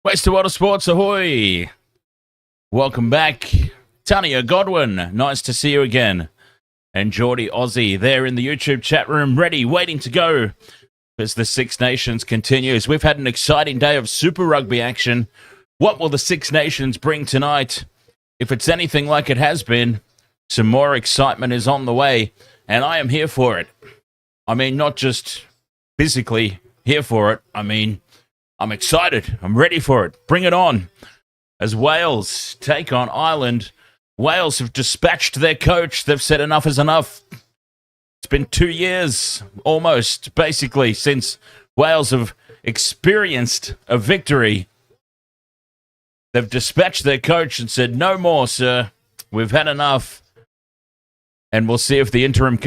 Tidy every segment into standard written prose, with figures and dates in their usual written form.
Waste of Sports, ahoy! Welcome back. Tania Godwin, nice to see you again. And Geordie Aussie there in the YouTube chat room, ready, waiting to go as the Six Nations continues. We've had an exciting day of Super Rugby action. What will the Six Nations bring tonight? If it's anything like it has been, some more excitement is on the way, and I am here for it. I mean, not just physically here for it. I mean, I'm excited. I'm ready for it. Bring it on. As Wales take on Ireland, Wales have dispatched their coach. They've said enough is enough. It's been 2 years, almost, basically, since Wales have experienced a victory. They've dispatched their coach and said, no more, sir. We've had enough. And we'll see if the interim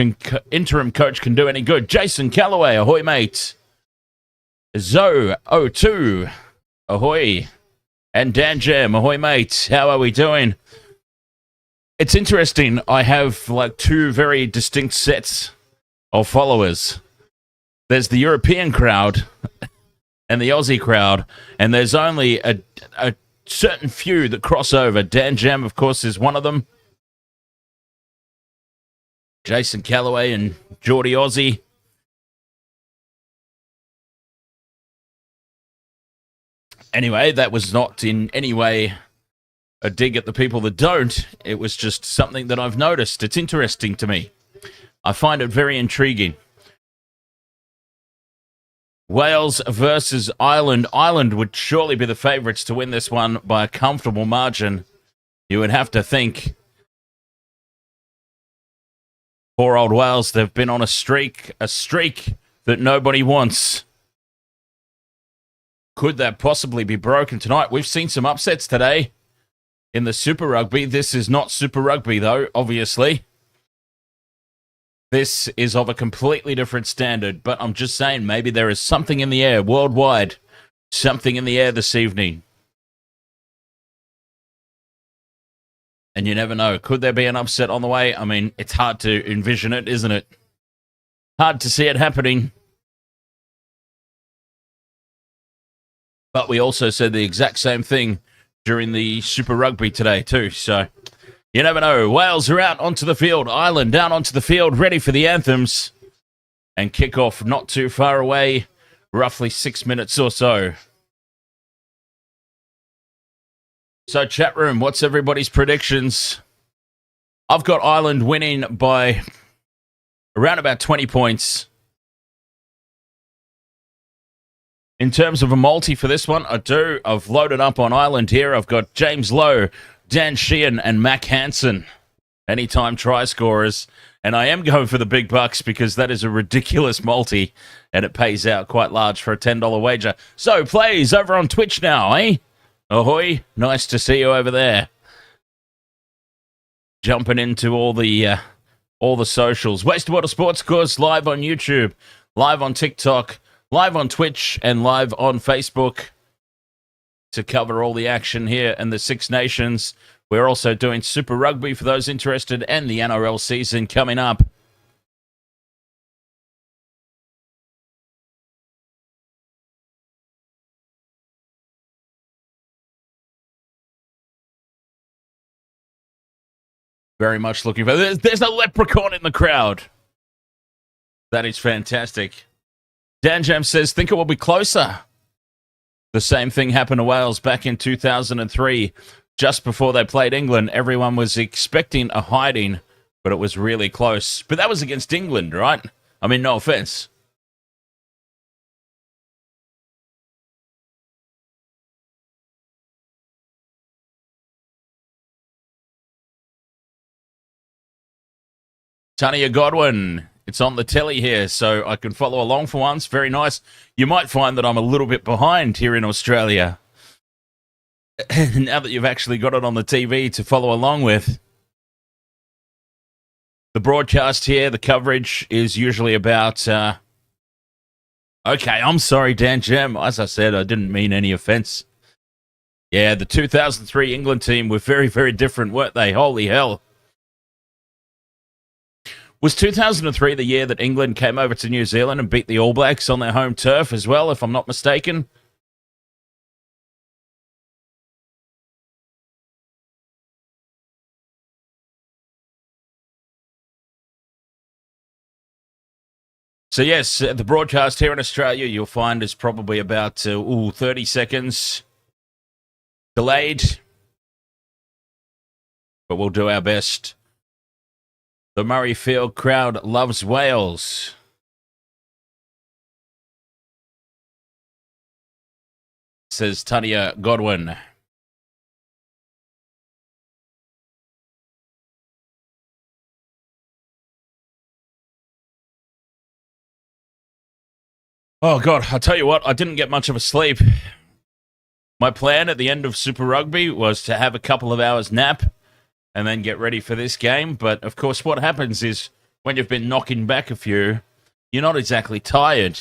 coach can do any good. Jason Callaway, ahoy, mate. Zo02, ahoy. And Dan Jam, ahoy, mate. How are we doing? It's interesting. I have like two very distinct sets of followers. There's the European crowd and the Aussie crowd, and there's only a certain few that cross over. Dan Jam, of course, is one of them. Jason Callaway and Geordie Aussie. Anyway, that was not in any way a dig at the people that don't. It was just something that I've noticed. It's interesting to me. I find it very intriguing. Wales versus Ireland. Ireland would surely be the favourites to win this one by a comfortable margin. You would have to think. Poor old Wales, they've been on a streak that nobody wants. Could that possibly be broken tonight? We've seen some upsets today in the Super Rugby. This is not Super Rugby, though, obviously. This is of a completely different standard, but I'm just saying maybe there is something in the air worldwide. Something in the air this evening. And you never know. Could there be an upset on the way? I mean, it's hard to envision it, isn't it? Hard to see it happening. But we also said the exact same thing during the Super Rugby today too. So you never know. Wales are out onto the field. Ireland down onto the field, ready for the anthems. And kickoff not too far away, roughly 6 minutes or so. So chat room, what's everybody's predictions? I've got Ireland winning by around about 20 points. In terms of a multi for this one, I do. I've loaded up on Ireland here. I've got James Lowe, Dan Sheehan, and Mac Hansen, anytime try scorers. And I am going for the big bucks because that is a ridiculous multi, and it pays out quite large for a $10 wager. So, plays over on Twitch now, eh? Ahoy, nice to see you over there. Jumping into all the socials. Waste Water Sports Course live on YouTube, live on TikTok, live on Twitch, and live on Facebook to cover all the action here in the Six Nations. We're also doing Super Rugby for those interested, and the NRL season coming up. Very much looking for... There's a leprechaun in the crowd. That is fantastic. Dan Jam says, think it will be closer. The same thing happened to Wales back in 2003. Just before they played England, everyone was expecting a hiding, but it was really close. But that was against England, right? I mean, no offense. Tania Godwin, it's on the telly here, so I can follow along for once. Very nice. You might find that I'm a little bit behind here in Australia. Now that you've actually got it on the TV to follow along with. The broadcast here, the coverage is usually about... Okay, I'm sorry, Dan Jam. As I said, I didn't mean any offense. Yeah, the 2003 England team were very, very different, weren't they? Holy hell. Was 2003 the year that England came over to New Zealand and beat the All Blacks on their home turf as well, if I'm not mistaken? So yes, the broadcast here in Australia you'll find is probably about 30 seconds delayed, but we'll do our best. The Murrayfield crowd loves Wales. Says Tanya Godwin. Oh, God, I'll tell you what, I didn't get much of a sleep. My plan at the end of Super Rugby was to have a couple of hours nap and then get ready for this game. But, of course, what happens is when you've been knocking back a few, you're not exactly tired.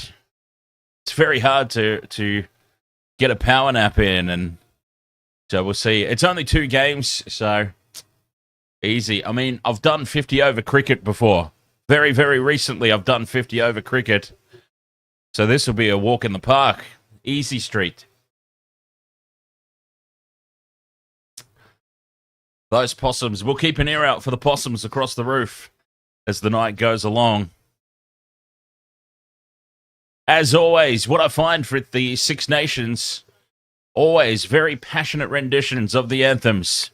It's very hard to get a power nap in, and so we'll see. It's only 2 games, so easy. I mean, I've done 50 over cricket before. Very, very recently, I've done 50 over cricket. So this will be a walk in the park. Easy street. Those possums. We'll keep an ear out for the possums across the roof as the night goes along. As always, what I find for the Six Nations, always very passionate renditions of the anthems.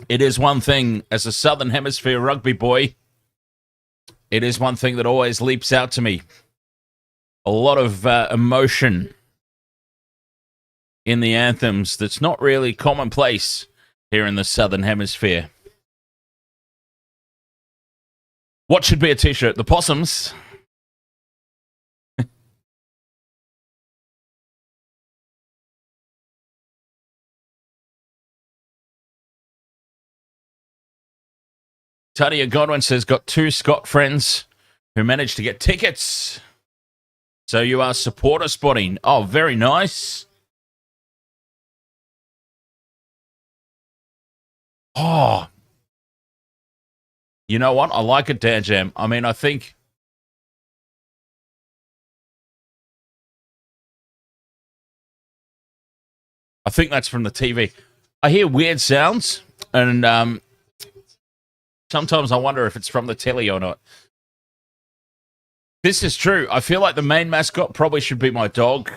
It is one thing, as a Southern Hemisphere rugby boy, it is one thing that always leaps out to me. A lot of emotion in the anthems that's not really commonplace here in the Southern Hemisphere. What should be a t-shirt? The possums. Tanya Godwin says, got 2 Scott friends who managed to get tickets. So you are supporter spotting. Oh, very nice. Oh, you know what? I like it, Dan Jam. I mean, I think that's from the TV. I hear weird sounds, and sometimes I wonder if it's from the telly or not. This is true. I feel like the main mascot probably should be my dog,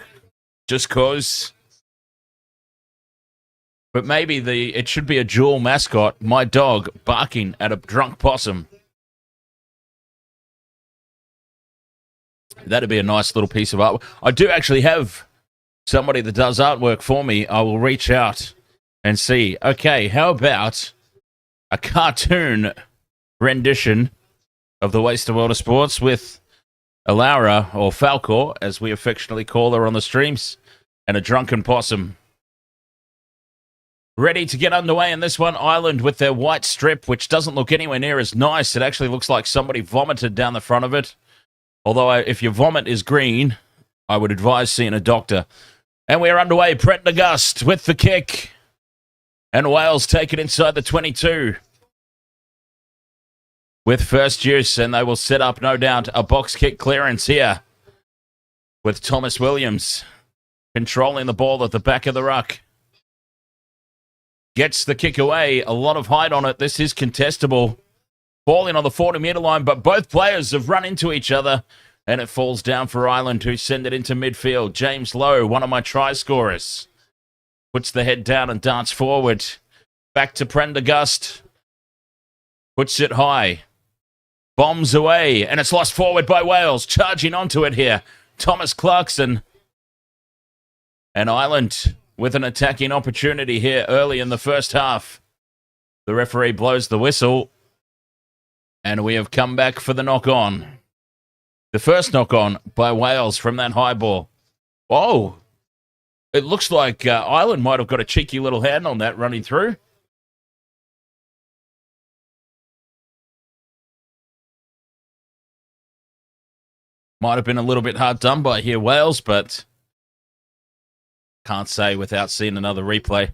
just cause. But maybe it should be a dual mascot, my dog barking at a drunk possum. That'd be a nice little piece of art. I do actually have somebody that does artwork for me. I will reach out and see. Okay, how about a cartoon rendition of the Waster World of Sports with Alara, or Falcor, as we affectionately call her on the streams, and a drunken possum. Ready to get underway in this one. Ireland with their white strip, which doesn't look anywhere near as nice. It actually looks like somebody vomited down the front of it. Although if your vomit is green, I would advise seeing a doctor. And we're underway. Prendergast with the kick. And Wales take it inside the 22. With first use, and they will set up, no doubt, a box kick clearance here. With Thomas Williams controlling the ball at the back of the ruck. Gets the kick away. A lot of height on it. This is contestable. Ball in on the 40-metre line, but both players have run into each other, and it falls down for Ireland, who send it into midfield. James Lowe, one of my try scorers, puts the head down and darts forward. Back to Prendergast. Puts it high. Bombs away, and it's lost forward by Wales. Charging onto it here. Thomas Clarkson. And Ireland with an attacking opportunity here early in the first half. The referee blows the whistle. And we have come back for the knock-on. The first knock-on by Wales from that high ball. Whoa. It looks like Ireland might have got a cheeky little hand on that running through. Might have been a little bit hard done by here, Wales, but can't say without seeing another replay.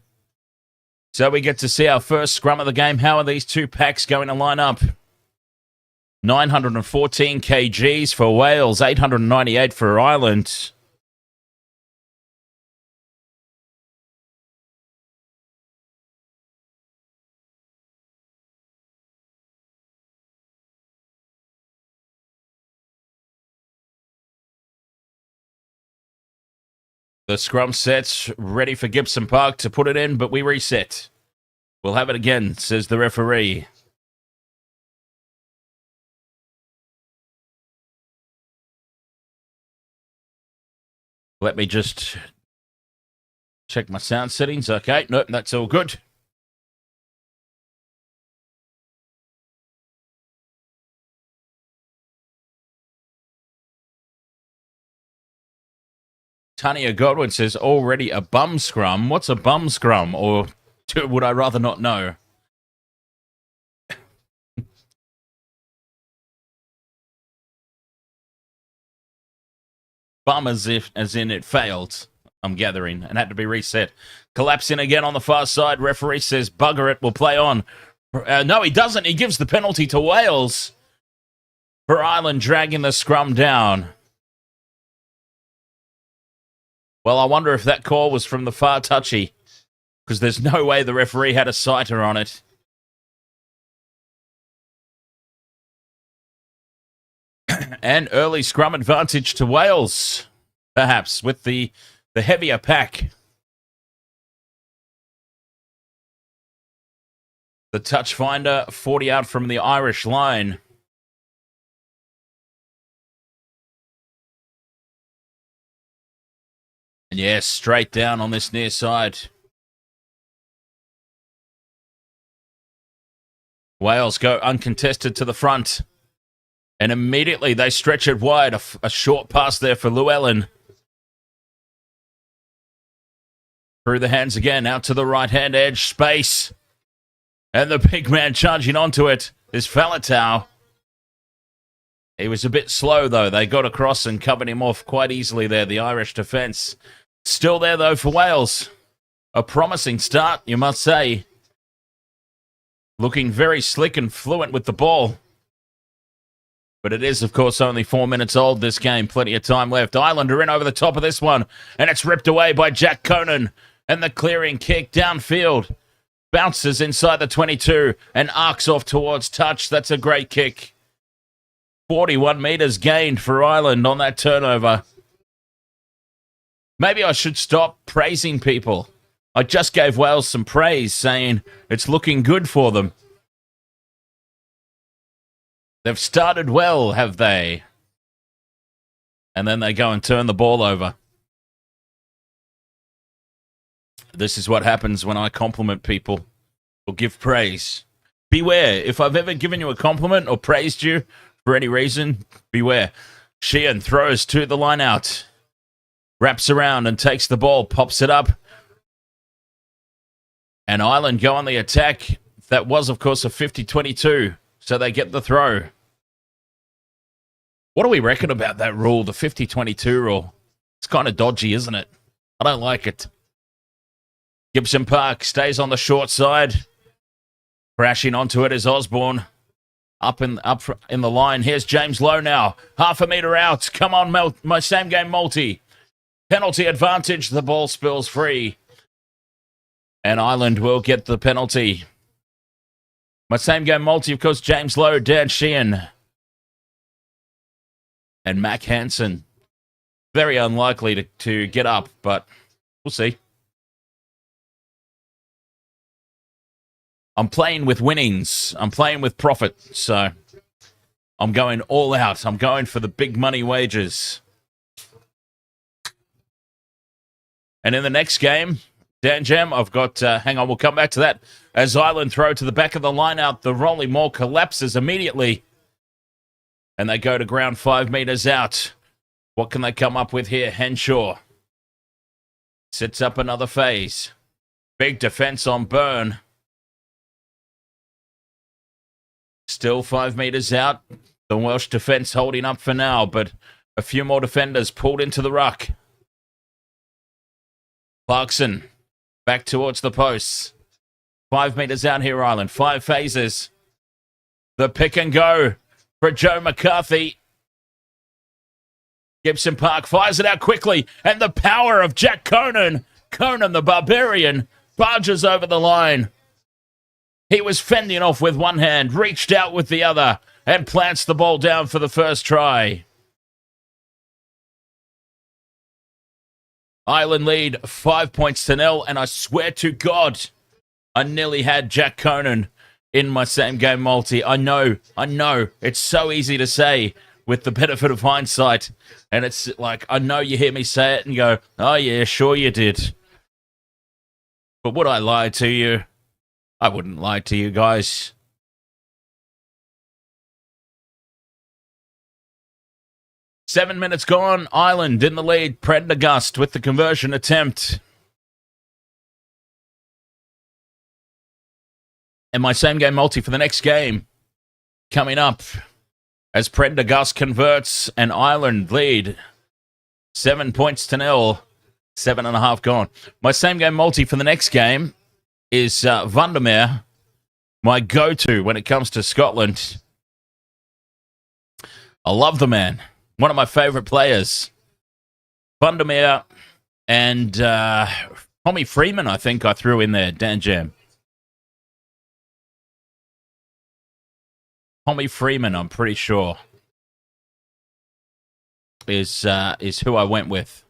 So we get to see our first scrum of the game. How are these two packs going to line up? 914 kgs for Wales, 898 for Ireland. The scrum set's ready for Gibson Park to put it in, but we reset. We'll have it again, says the referee. Let me just check my sound settings. Okay, nope, that's all good. Tanya Godwin says, already a bum scrum. What's a bum scrum? Or would I rather not know? Bum as in it failed, I'm gathering, and had to be reset. Collapsing again on the far side. Referee says, bugger it, we'll play on. No, he doesn't. He gives the penalty to Wales for Ireland dragging the scrum down. Well, I wonder if that call was from the far touchy, because there's no way the referee had a sighter on it. And early scrum advantage to Wales, perhaps, with the heavier pack. The touch finder, 40 out from the Irish line. And yes, straight down on this near side. Wales go uncontested to the front. And immediately they stretch it wide. A short pass there for Llewellyn. Through the hands again, out to the right-hand edge, space. And the big man charging onto it is Faletau. He was a bit slow, though. They got across and covered him off quite easily there, the Irish defence. Still there, though, for Wales. A promising start, you must say. Looking very slick and fluent with the ball. But it is, of course, only 4 minutes old, this game. Plenty of time left. Ireland are in over the top of this one. And it's ripped away by Jack Conan. And the clearing kick downfield. Bounces inside the 22 and arcs off towards touch. That's a great kick. 41 metres gained for Ireland on that turnover. Maybe I should stop praising people. I just gave Wales some praise, saying it's looking good for them. They've started well, have they? And then they go and turn the ball over. This is what happens when I compliment people or give praise. Beware. If I've ever given you a compliment or praised you for any reason, beware. Sheehan throws to the line out. Wraps around and takes the ball, pops it up. And Ireland go on the attack. That was, of course, a 50-22. So they get the throw. What do we reckon about that rule, the 50-22 rule? It's kind of dodgy, isn't it? I don't like it. Gibson Park stays on the short side. Crashing onto it is Osborne. Up in the line. Here's James Lowe now. Half a metre out. Come on, my same game multi. Penalty advantage. The ball spills free. And Ireland will get the penalty. My same game multi, of course, James Lowe, Dan Sheehan. And Mac Hansen. Very unlikely to get up, but we'll see. I'm playing with winnings. I'm playing with profit, so I'm going all out. I'm going for the big money wages. And in the next game, Dan Jam, I've got, hang on, we'll come back to that. As Ireland throw to the back of the line out, the rolling maul collapses immediately. And they go to ground 5 metres out. What can they come up with here? Henshaw sets up another phase. Big defence on Byrne. Still 5 metres out. The Welsh defence holding up for now, but a few more defenders pulled into the ruck. Clarkson back towards the posts. 5 metres out here, Ireland. 5 phases. The pick and go for Joe McCarthy. Gibson Park fires it out quickly, and the power of Jack Conan. Conan the Barbarian barges over the line. He was fending off with one hand, reached out with the other, and plants the ball down for the first try. Ireland lead 5 points to nil, and I swear to God, I nearly had Jack Conan in my same game multi. I know. It's so easy to say with the benefit of hindsight. And it's like, I know you hear me say it and go, oh yeah, sure you did. But would I lie to you? I wouldn't lie to you guys. Seven minutes gone. Ireland in the lead. Prendergast with the conversion attempt. And my same game multi for the next game coming up as Prendergast converts and Ireland lead 7 points to nil. 7.5 gone. My same game multi for the next game is Vandermeer, my go-to when it comes to Scotland. I love the man. One of my favourite players. Vandermeer and Tommy Freeman, I think I threw in there, Dan Jam. Tommy Freeman, I'm pretty sure, is who I went with.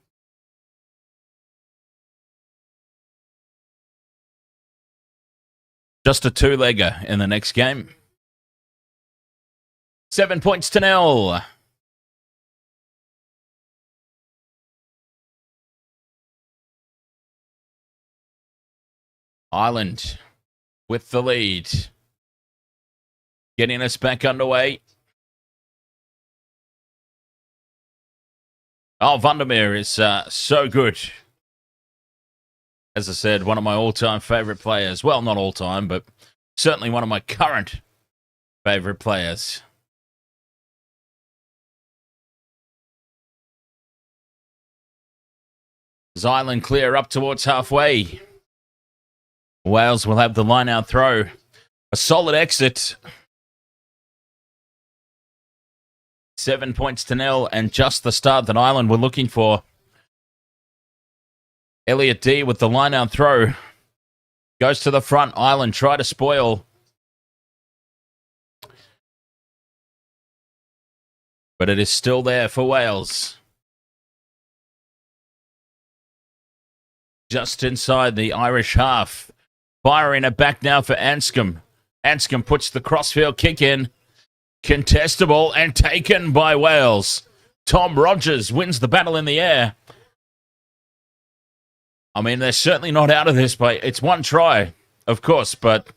Just a two-legger in the next game. 7 points to nil. Ireland with the lead. Getting us back underway. Oh, Vandermeer is so good. As I said, one of my all-time favourite players. Well, not all-time, but certainly one of my current favourite players. As Ireland clear up towards halfway. Wales will have the line-out throw. A solid exit. 7 points to nil, and just the start that Ireland were looking for. Elliot D with the line-out throw. Goes to the front. Ireland try to spoil. But it is still there for Wales. Just inside the Irish half. Firing it back now for Anscombe. Anscombe puts the crossfield kick in. Contestable and taken by Wales. Tom Rogers wins the battle in the air. I mean, they're certainly not out of this, but it's one try, of course, but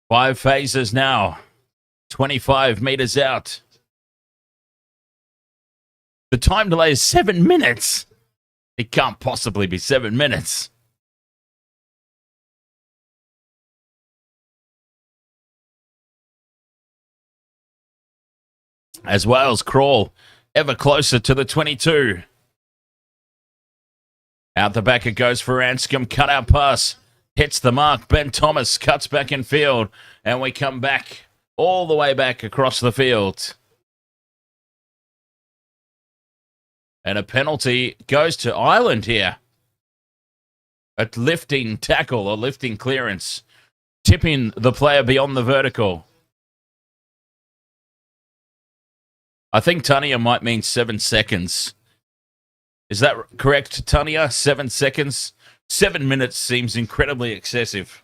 five phases now. 25 meters out. The time delay is 7 minutes. It can't possibly be 7 minutes. As Wales crawl ever closer to the 22. Out the back it goes for Anscombe. Cut out pass. Hits the mark. Ben Thomas cuts back in field. And we come back all the way back across the field. And a penalty goes to Ireland here. A lifting tackle or lifting clearance. Tipping the player beyond the vertical. I think Tania might mean 7 seconds. Is that correct, Tania? 7 seconds? 7 minutes seems incredibly excessive.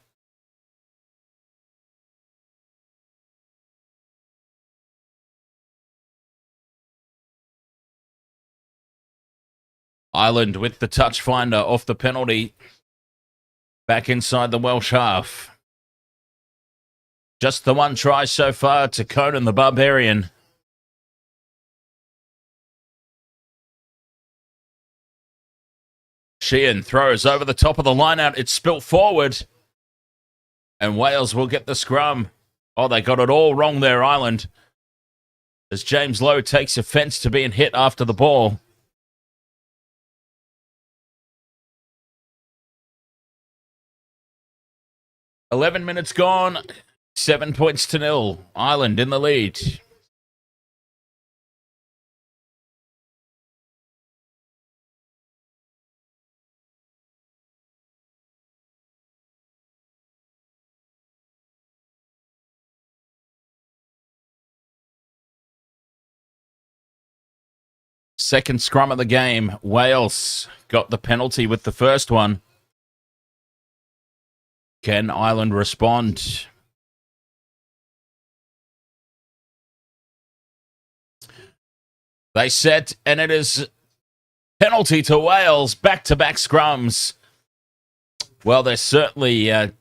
Ireland with the touch finder off the penalty. Back inside the Welsh half. Just the one try so far to Conan the Barbarian. Sheehan throws over the top of the line-out. It's spilt forward. And Wales will get the scrum. Oh, they got it all wrong there, Ireland. As James Lowe takes offence to being hit after the ball. "11 minutes gone. 7 points to nil. Ireland in the lead. Second scrum of the game. Wales got the penalty with the first one. Can Ireland respond? They set, and it is penalty to Wales. Back-to-back scrums. Well, there's certainly... the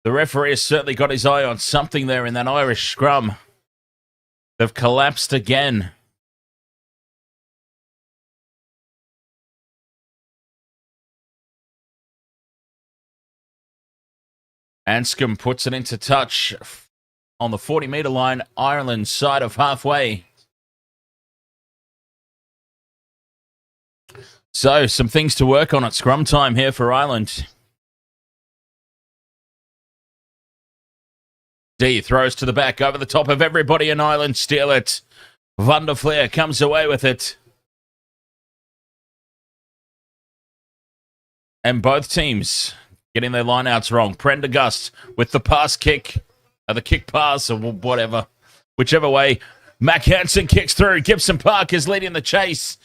referee has certainly got his eye on something there in that Irish scrum. They've collapsed again. Anscombe puts it into touch on the 40-metre line, Ireland's side of halfway. So, some things to work on at scrum time here for Ireland. D throws to the back, over the top of everybody in Ireland, steal it. Van der Fleer comes away with it. And both teams getting their lineouts wrong. Prendergast with the pass kick, or the kick pass, or whatever. Whichever way, Mac Hansen kicks through. Gibson Park is leading the chase.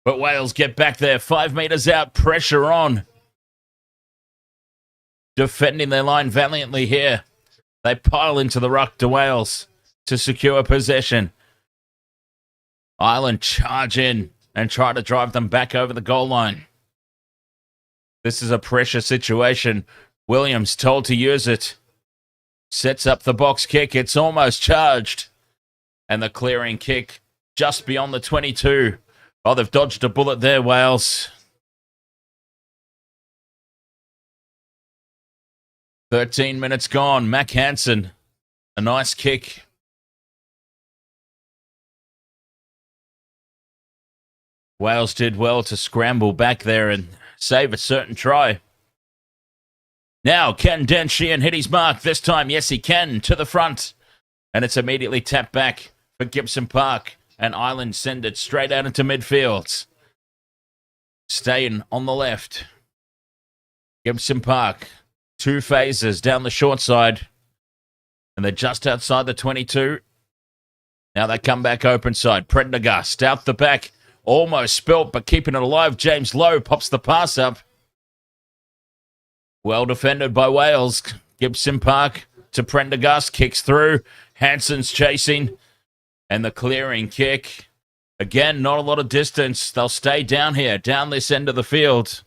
But Wales get back there, 5 metres out, pressure on. Defending their line valiantly here. They pile into the ruck to Wales to secure possession. Ireland charge in and try to drive them back over the goal line. This is a pressure situation. Williams told to use it. Sets up the box kick. It's almost charged. And the clearing kick just beyond the 22. Oh, they've dodged a bullet there, Wales. 13 minutes gone. Mac Hansen, a nice kick. Wales did well to scramble back there and save a certain try. Now, can Dan Sheehan hit his mark this time? Yes, he can, to the front. And it's immediately tapped back for Gibson Park. And Ireland send it straight out into midfield. Staying on the left. Gibson Park. 2 phases down the short side. And they're just outside the 22. Now they come back open side. Prendergast out the back. Almost spilt, but keeping it alive. James Lowe pops the pass up. Well defended by Wales. Gibson Park to Prendergast. Kicks through. Hansen's chasing. And the clearing kick. Again, not a lot of distance. They'll stay down here, down this end of the field.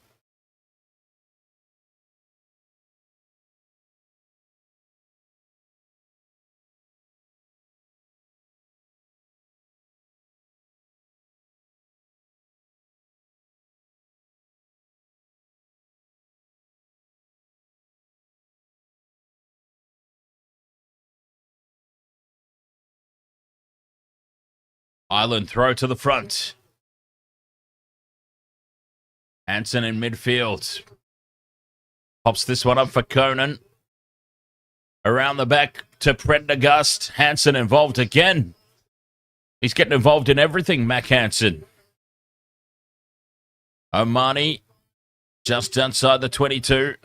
Ireland throw to the front. Hansen in midfield. Pops this one up for Conan. Around the back to Prendergast. Hansen involved again. He's getting involved in everything, Mac Hansen. Omani just outside the 22.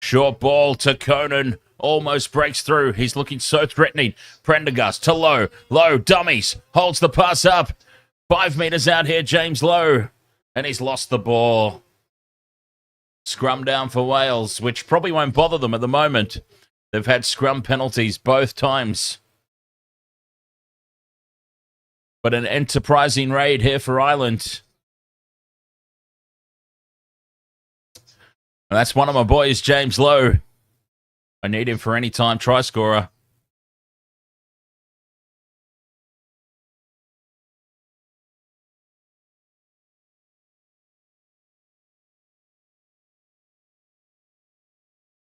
Short ball to Conan. Almost breaks through. He's looking so threatening. Prendergast to Lowe. Lowe dummies. Holds the pass up. 5 metres out here, James Lowe. And he's lost the ball. Scrum down for Wales, which probably won't bother them at the moment. They've had scrum penalties both times. But an enterprising raid here for Ireland. And that's one of my boys, James Lowe. I need him for any time try scorer.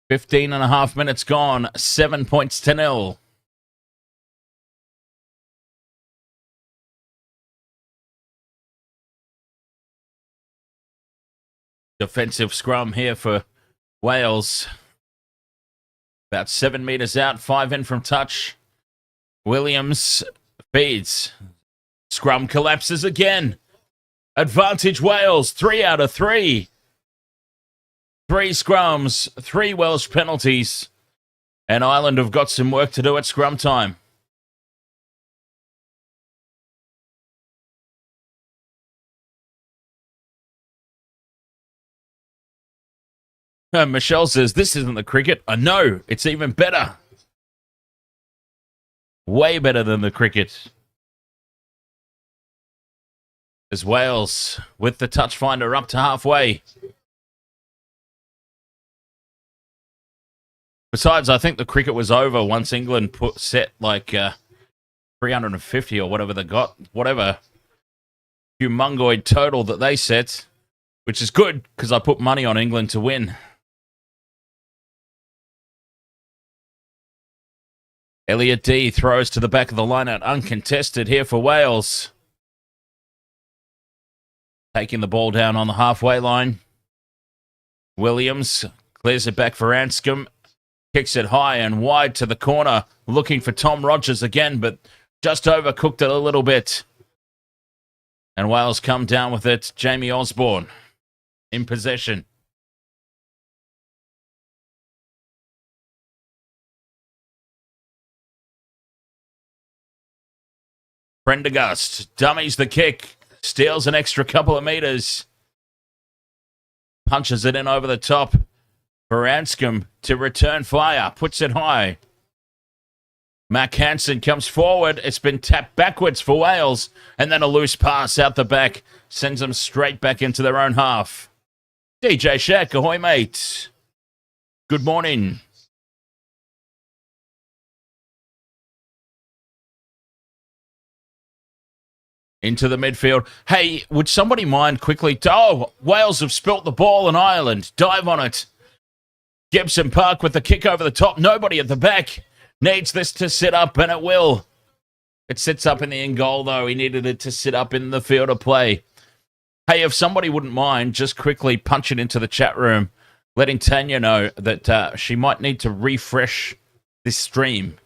Fifteen and a half minutes gone. 7 points to 0. Defensive scrum here for Wales. About 7 metres out, 5 in from touch. Williams feeds. Scrum collapses again. Advantage Wales, 3 out of 3. 3 scrums, 3 Welsh penalties. And Ireland have got some work to do at scrum time. Michelle says, this isn't the cricket. I know, it's even better. Way better than the cricket. As Wales with the touch finder up to halfway. Besides, I think the cricket was over once England set like 350 or whatever they got. Whatever humongoid total that they set, which is good because I put money on England to win. Elliot D throws to the back of the line-out, uncontested here for Wales. Taking the ball down on the halfway line. Williams clears it back for Anscombe. Kicks it high and wide to the corner, looking for Tom Rogers again, but just overcooked it a little bit. And Wales come down with it. Jamie Osborne in possession. Prendergast dummies the kick, steals an extra couple of meters, punches it in over the top for Anscombe to return fire, puts it high. Mac Hansen comes forward. It's been tapped backwards for Wales, and then a loose pass out the back sends them straight back into their own half. DJ Shack, ahoy, mate. Good morning. Into the midfield. Hey, would somebody mind quickly? Oh, Wales have spilt the ball in Ireland. Dive on it. Gibson Park with the kick over the top. Nobody at the back. Needs this to sit up, and it will. It sits up in the end goal, though. He needed it to sit up in the field of play. Hey, if somebody wouldn't mind, just quickly punch it into the chat room, letting Tanya know that she might need to refresh this stream.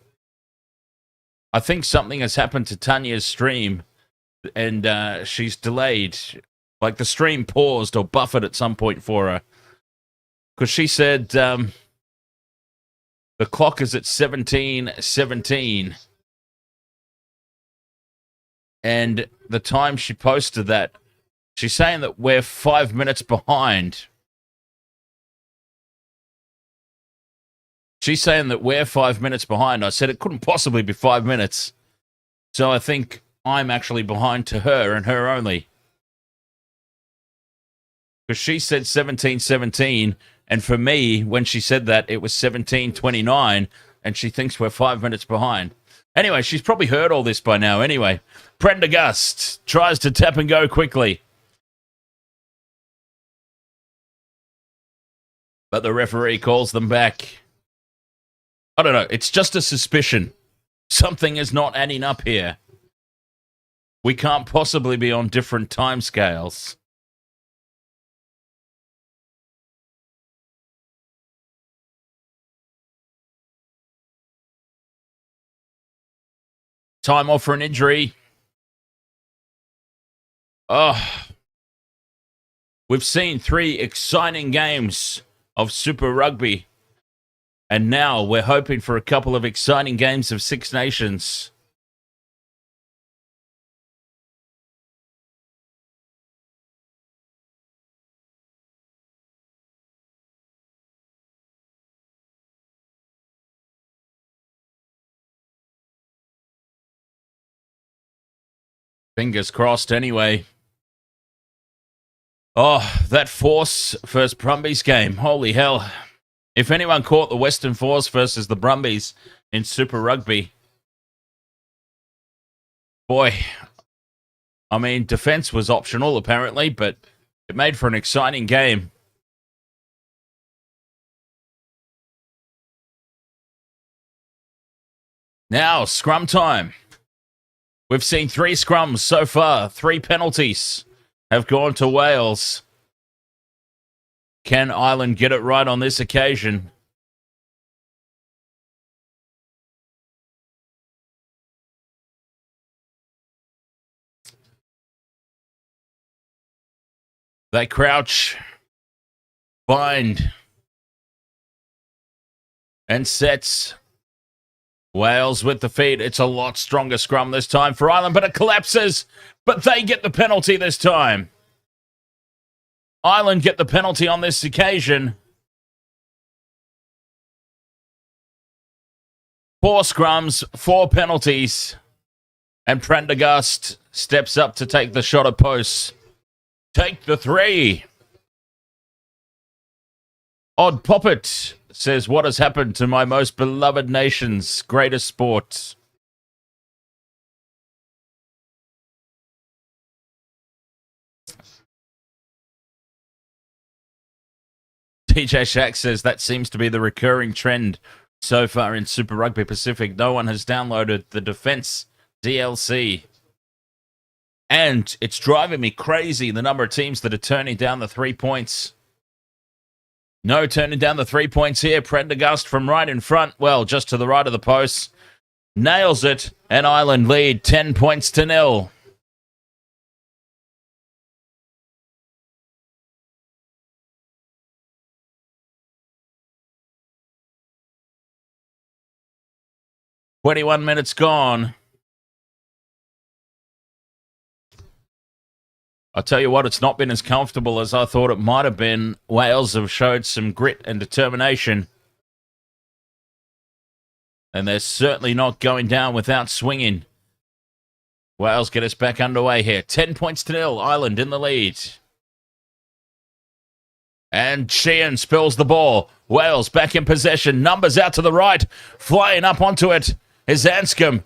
I think something has happened to Tanya's stream, and she's delayed. Like the stream paused or buffered at some point for her. Because she said the clock is at 17:17. And the time she posted that, she's saying that we're 5 minutes behind. She's saying that we're 5 minutes behind. I said it couldn't possibly be 5 minutes. So I think I'm actually behind to her and her only. Because she said 17:17, and for me, when she said that, it was 17:29, and she thinks we're 5 minutes behind. Anyway, she's probably heard all this by now. Anyway, Prendergast tries to tap and go quickly. But the referee calls them back. I don't know. It's just a suspicion. Something is not adding up here. We can't possibly be on different timescales. Time off for an injury. Oh, we've seen 3 exciting games of Super Rugby. And now we're hoping for a couple of exciting games of Six Nations. Fingers crossed anyway. Oh, that Force versus Brumbies game. Holy hell. If anyone caught the Western Force versus the Brumbies in Super Rugby, boy, I mean, defense was optional apparently, but it made for an exciting game. Now, scrum time. We've seen 3 scrums so far. 3 penalties have gone to Wales. Can Ireland get it right on this occasion? They crouch, bind, and sets. Wales with the feed. It's a lot stronger scrum this time for Ireland, but it collapses. But they get the penalty this time. Ireland get the penalty on this occasion. 4 scrums, 4 penalties, and Prendergast steps up to take the shot at post. Take the 3. Odd Poppet says, what has happened to my most beloved nation's greatest sport? TJ Shack says that seems to be the recurring trend so far in Super Rugby Pacific. No one has downloaded the Defense DLC. And it's driving me crazy, the number of teams that are turning down the 3 points. No turning down the 3 points here. Prendergast from right in front. Well, just to the right of the post. Nails it. And Ireland lead 10 points to 0. "21 minutes gone. I'll tell you what, it's not been as comfortable as I thought it might have been. Wales have showed some grit and determination. And they're certainly not going down without swinging. Wales get us back underway here. 10 points to 0. Ireland in the lead. And Sheehan spills the ball. Wales back in possession. Numbers out to the right. Flying up onto it is Anscombe.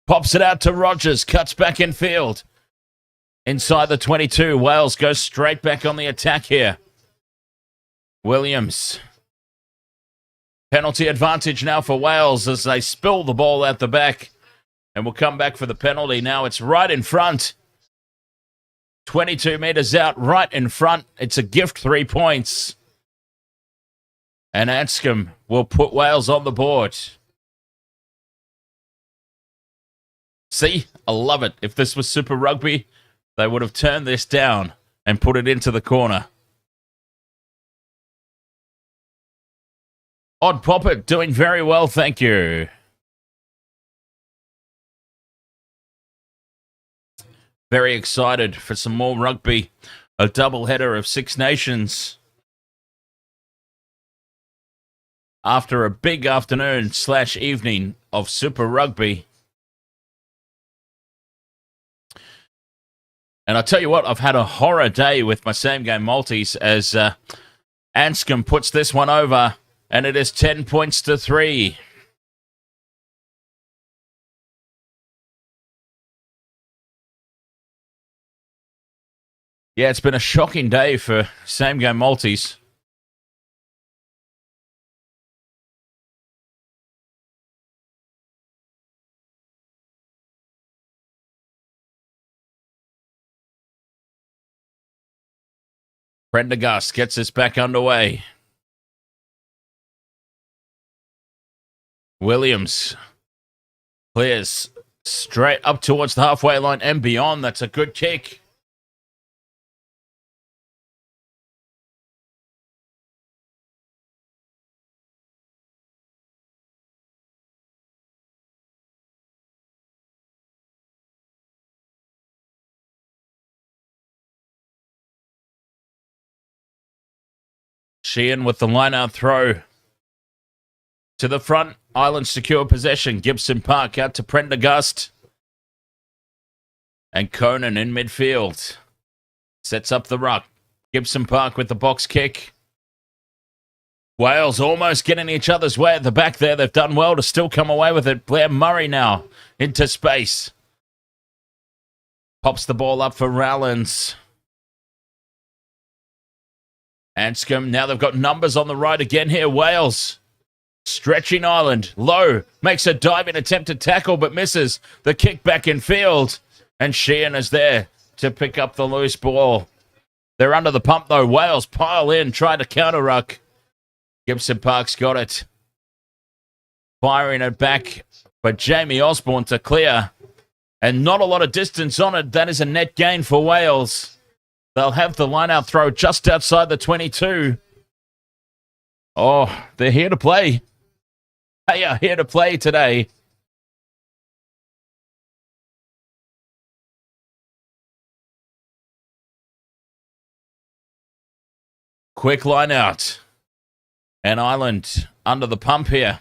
Pops it out to Rogers. Cuts back in field. Inside the 22. Wales goes straight back on the attack here. Williams. Penalty advantage now for Wales as they spill the ball out the back. And we'll come back for the penalty. Now it's right in front. 22 metres out, right in front. It's a gift 3 points. And Anscombe will put Wales on the board. See, I love it. If this was Super Rugby, they would have turned this down and put it into the corner. Odd Poppet doing very well, thank you. Very excited for some more rugby. A doubleheader of Six Nations. After a big afternoon / evening of Super Rugby. And I'll tell you what, I've had a horror day with my same-game multis as Anscombe puts this one over, and it is 10 points to 3. Yeah, it's been a shocking day for same-game multis. Prendergast gets us back underway. Williams clears straight up towards the halfway line and beyond. That's a good kick. Sheehan with the line-out throw. To the front, Ireland secure possession. Gibson Park out to Prendergast. And Conan in midfield. Sets up the ruck. Gibson Park with the box kick. Wales almost getting each other's way at the back there. They've done well to still come away with it. Blair Murray now into space. Pops the ball up for Rowlands. Anscombe, now they've got numbers on the right again here. Wales stretching Ireland. Low makes a diving attempt to tackle but misses. The kick back in field. And Sheehan is there to pick up the loose ball. They're under the pump though. Wales pile in, try to counter ruck. Gibson Park's got it. Firing it back for Jamie Osborne to clear. And not a lot of distance on it. That is a net gain for Wales. They'll have the line-out throw just outside the 22. Oh, they're here to play. They are here to play today. Quick line-out. And Ireland under the pump here.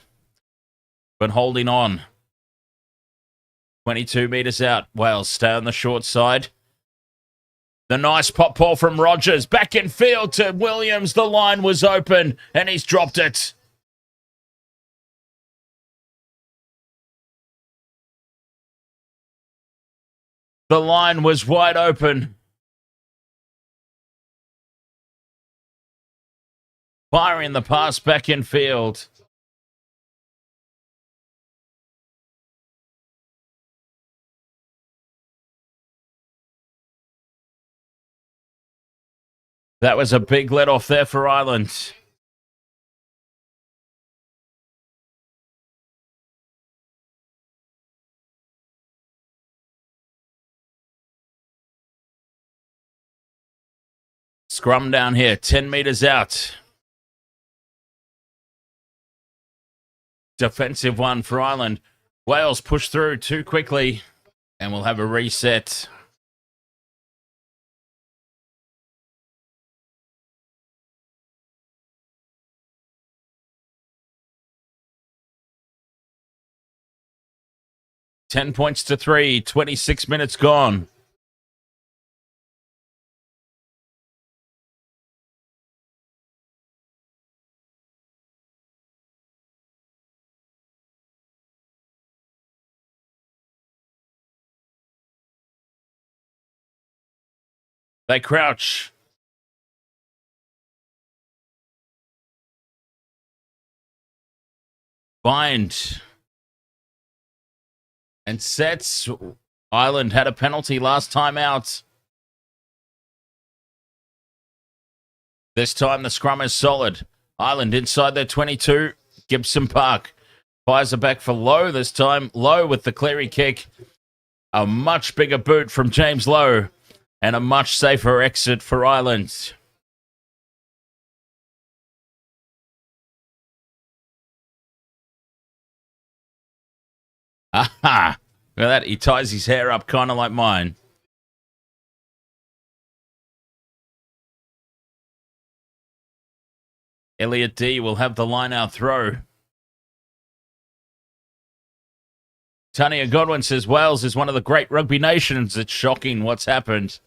but holding on. 22 metres out. Wales stay on the short side. The nice pop ball from Rogers. Back in field to Williams. The line was open and he's dropped it. The line was wide open. Firing the pass back in field. That was a big let off there for Ireland. Scrum down here, 10 metres out. Defensive one for Ireland. Wales push through too quickly and we'll have a reset. $10-3, 26 minutes gone. They crouch. Bind. And sets. Ireland had a penalty last time out. This time the scrum is solid. Ireland inside their 22. Gibson Park fires it back for Lowe this time. Lowe with the cleary kick. A much bigger boot from James Lowe. And a much safer exit for Ireland. Aha! Look at that. He ties his hair up kind of like mine. Elliot D will have the line-out throw. Tania Godwin says Wales is one of the great rugby nations. It's shocking what's happened.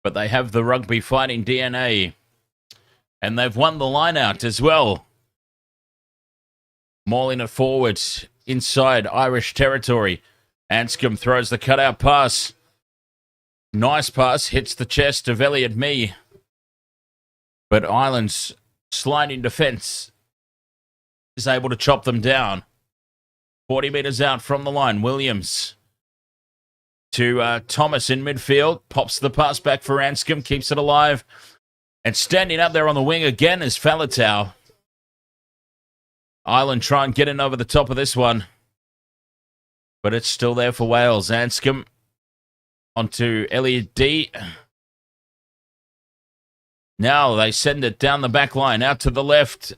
But they have the rugby fighting DNA. And they've won the line-out as well. Mauling it forward inside Irish territory. Anscombe throws the cutout pass. Nice pass, hits the chest of Elliot Mee. But Ireland's sliding defence is able to chop them down. 40 metres out from the line, Williams to Thomas in midfield. Pops the pass back for Anscombe, keeps it alive. And standing up there on the wing again is Faletau. Ireland try and get in over the top of this one. But it's still there for Wales. Anscombe onto Elliot D. Now they send it down the back line, out to the left.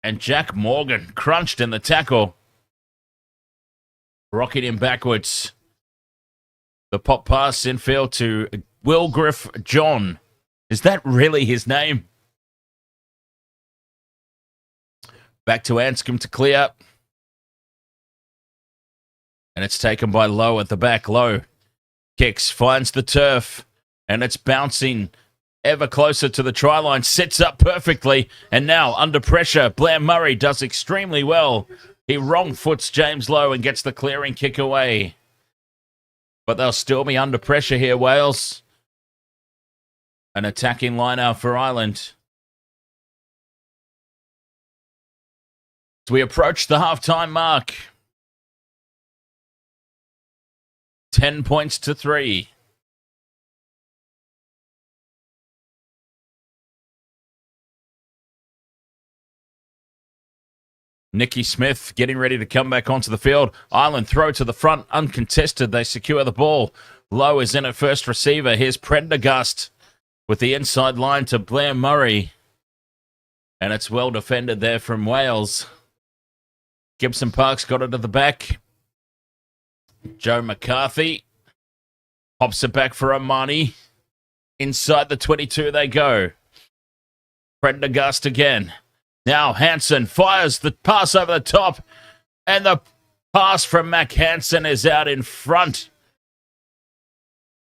And Jack Morgan crunched in the tackle. Rocking him backwards. The pop pass infield to Wilgriff John. Is that really his name? Back to Anscombe to clear. And it's taken by Lowe at the back. Lowe kicks, finds the turf. And it's bouncing ever closer to the try line. Sits up perfectly. And now, under pressure, Blair Murray does extremely well. He wrong foots James Lowe and gets the clearing kick away. But they'll still be under pressure here, Wales. An attacking line-out for Ireland. As we approach the half-time mark. 10-3. Nicky Smith getting ready to come back onto the field. Ireland throw to the front, uncontested. They secure the ball. Lowe is in at first receiver. Here's Prendergast with the inside line to Blair Murray. And it's well defended there from Wales. Gibson Park's got it at the back. Joe McCarthy pops it back for Omani. Inside the 22 they go. Prendergast again. Now Hansen fires the pass over the top. And the pass from Mac Hansen is out in front.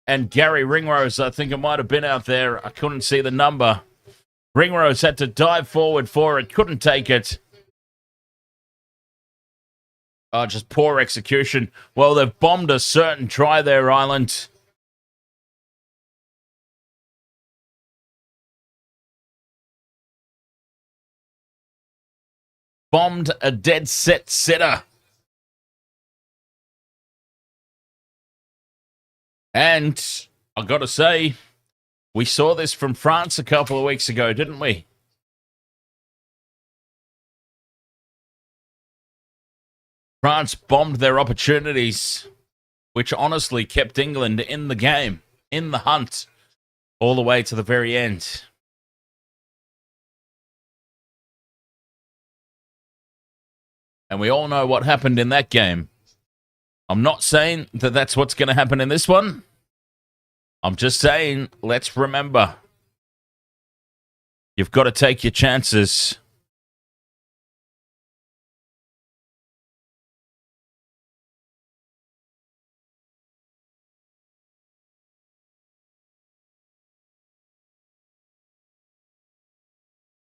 And Gary Ringrose, I think it might have been out there. I couldn't see the number. Ringrose had to dive forward for it. Couldn't take it. Oh, just poor execution. Well, they've bombed a certain try there, Ireland. Bombed a dead set sitter. And I've got to say, we saw this from France a couple of weeks ago, didn't we? France bombed their opportunities, which honestly kept England in the game, in the hunt, all the way to the very end. And we all know what happened in that game. I'm not saying that that's what's going to happen in this one. I'm just saying, let's remember, you've got to take your chances.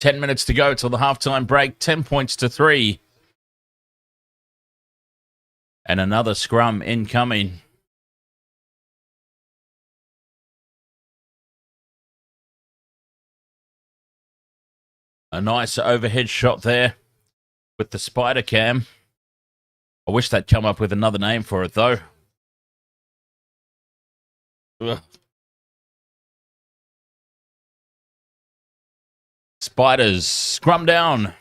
Ten minutes to go till the halftime break. 10 points to 3. And another scrum incoming. A nice overhead shot there with the spider cam. I wish they'd come up with another name for it, though. Ugh. Spiders, scrum down.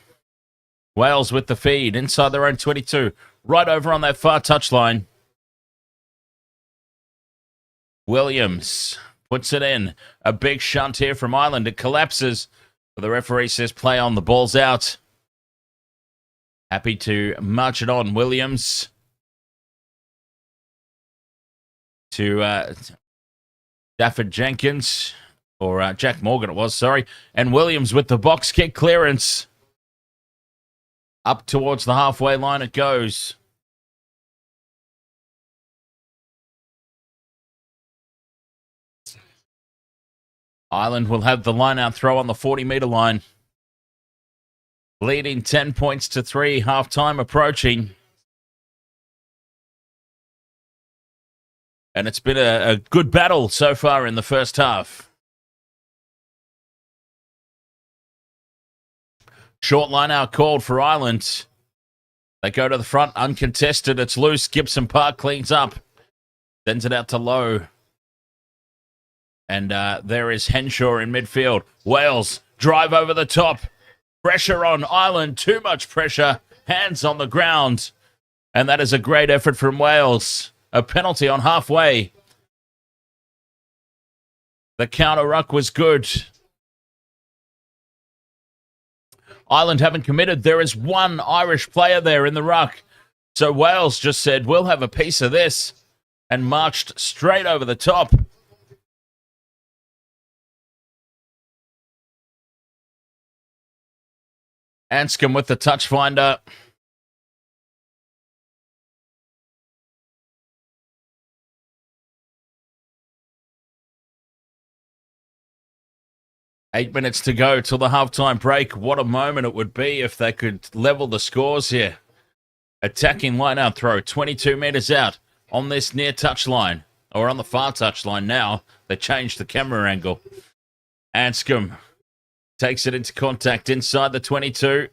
Wales with the feed inside their own 22. Right over on that far touchline. Williams puts it in. A big shunt here from Ireland. It collapses. But the referee says play on. The ball's out. Happy to march it on. Williams to Stafford Jenkins. Or Jack Morgan it was, sorry. And Williams with the box kick clearance. Up towards the halfway line it goes. Ireland will have the line-out throw on the 40-metre line. Leading 10 points to 3. Half-time approaching. And it's been a good battle so far in the first half. Short line-out called for Ireland. They go to the front, uncontested. It's loose. Gibson Park cleans up. Sends it out to Lowe. And there is Henshaw in midfield. Wales drive over the top. Pressure on Ireland. Too much pressure. Hands on the ground. And that is a great effort from Wales. A penalty on halfway. The counter ruck was good. Ireland haven't committed. There is one Irish player there in the ruck. So Wales just said, we'll have a piece of this. And marched straight over the top. Anscombe with the touch finder. Eight minutes to go till the halftime break. What a moment it would be if they could level the scores here. Attacking line-out throw, 22 metres out on this near touchline, or on the far touchline now. They changed the camera angle. Anscombe takes it into contact inside the 22.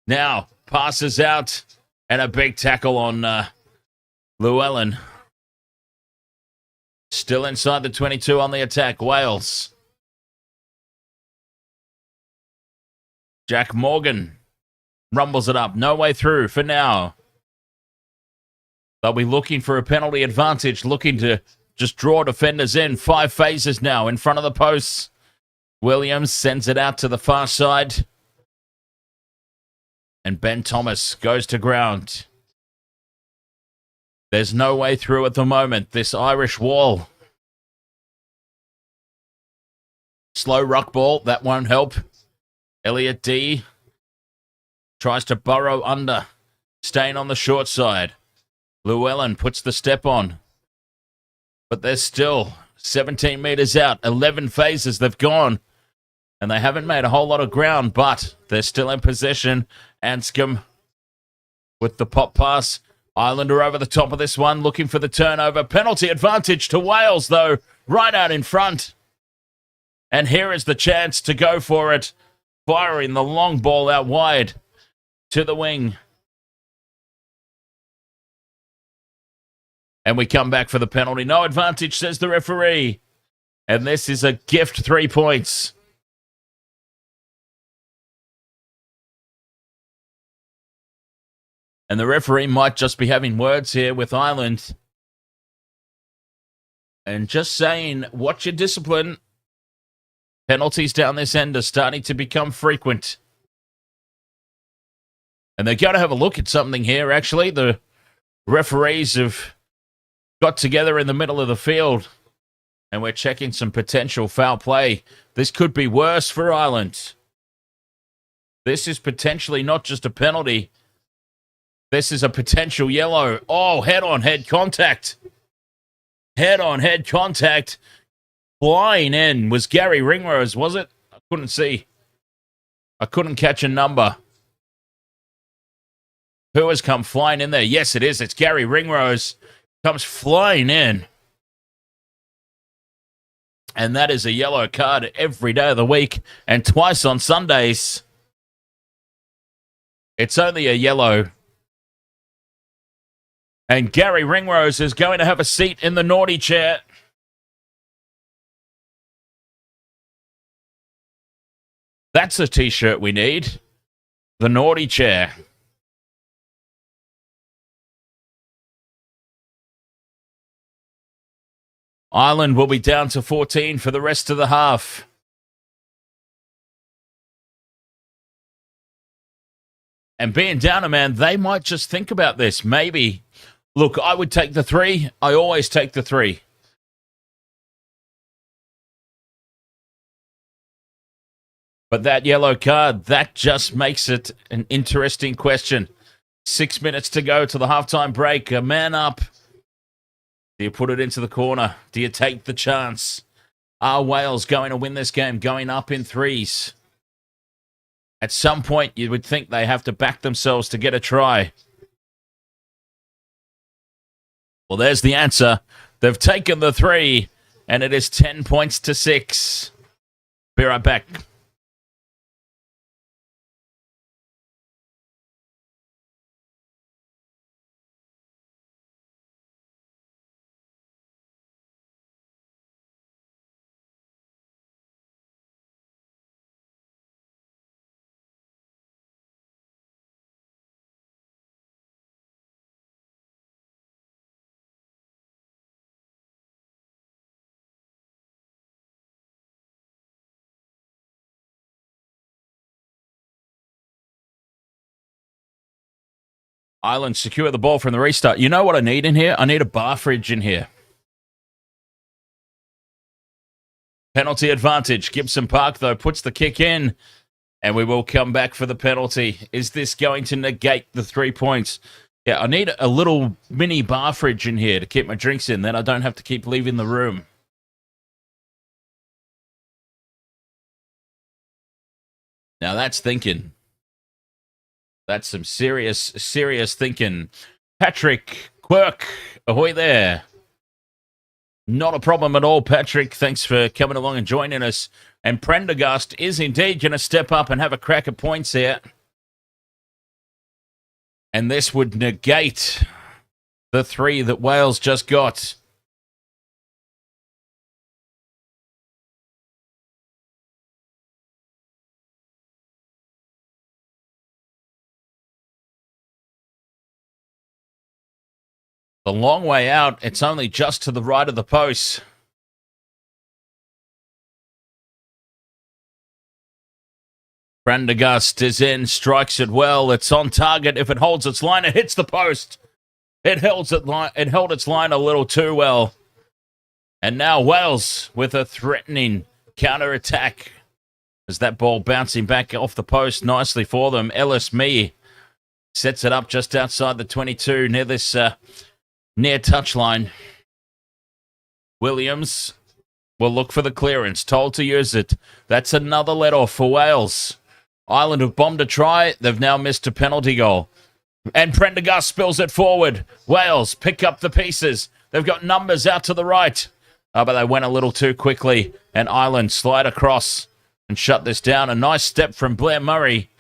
Now passes out and a big tackle on Llewellyn. Still inside the 22 on the attack. Wales. Jack Morgan rumbles it up. No way through for now. They'll be looking for a penalty advantage, looking to just draw defenders in. 5 phases now in front of the posts. Williams sends it out to the far side. And Ben Thomas goes to ground. There's no way through at the moment. This Irish wall. Slow ruck ball. That won't help. Elliot D tries to burrow under. staying on the short side. Llewellyn puts the step on. But they're still 17 metres out. 11 phases they've gone. And they haven't made a whole lot of ground, but they're still in possession. Anscombe with the pop pass. Islander over the top of this one, looking for the turnover. Penalty advantage to Wales, though, right out in front. And here is the chance to go for it. Firing the long ball out wide to the wing. And we come back for the penalty. No advantage, says the referee. And this is a gift 3 points. And the referee might just be having words here with Ireland. And just saying, watch your discipline. Penalties down this end are starting to become frequent. And they're going to have a look at something here, actually. The referees have got together in the middle of the field. And we're checking some potential foul play. This could be worse for Ireland. This is potentially not just a penalty. This is a potential yellow. Oh, head-on-head contact. Head-on-head contact. Flying in was Gary Ringrose, was it? I couldn't see. I couldn't catch a number. Who has come flying in there? Yes, it is. It's Gary Ringrose. Comes flying in. And that is a yellow card every day of the week and twice on Sundays. It's only a yellow. And Gary Ringrose is going to have a seat in the naughty chair. That's a t-shirt we need. The naughty chair. Ireland will be down to 14 for the rest of the half. And being down a man, they might just think about this. Maybe. Look, I would take the 3. I always take the 3. But that yellow card, that just makes it an interesting question. 6 minutes to go to the halftime break. A man up. Do you put it into the corner? Do you take the chance? Are Wales going to win this game, going up in 3s? At some point, you would think they have to back themselves to get a try. Well, there's the answer. They've taken the 3, and it is 10 points to 6. Be right back. Ireland secure the ball from the restart. You know what I need in here? I need a bar fridge in here. Penalty advantage. Gibson Park, though, puts the kick in. And we will come back for the penalty. Is this going to negate the 3 points? Yeah, I need a little mini bar fridge in here to keep my drinks in. Then I don't have to keep leaving the room. Now that's thinking. That's some serious thinking. Patrick Quirk, ahoy there. Not a problem at all, Patrick. Thanks for coming along and joining us. And Prendergast is indeed going to step up and have a crack at points here. And this would negate the 3 that Wales just got. The long way out, it's only just to the right of the post. Prendergast is in, strikes it well. It's on target. If it holds its line, it hits the post. It held its line a little too well. And now Wales with a threatening counter-attack. As that ball bouncing back off the post nicely for them. Ellis Mee Sets it up just outside the 22 near this near touchline. Williams will look for the clearance. Told to use it. That's another let-off for Wales. Ireland have bombed a try. They've now missed a penalty goal. And Prendergast spills it forward. Wales pick up the pieces. They've got numbers out to the right. But they went a little too quickly. And Ireland slide across and shut this down. A nice step from Blair Murray.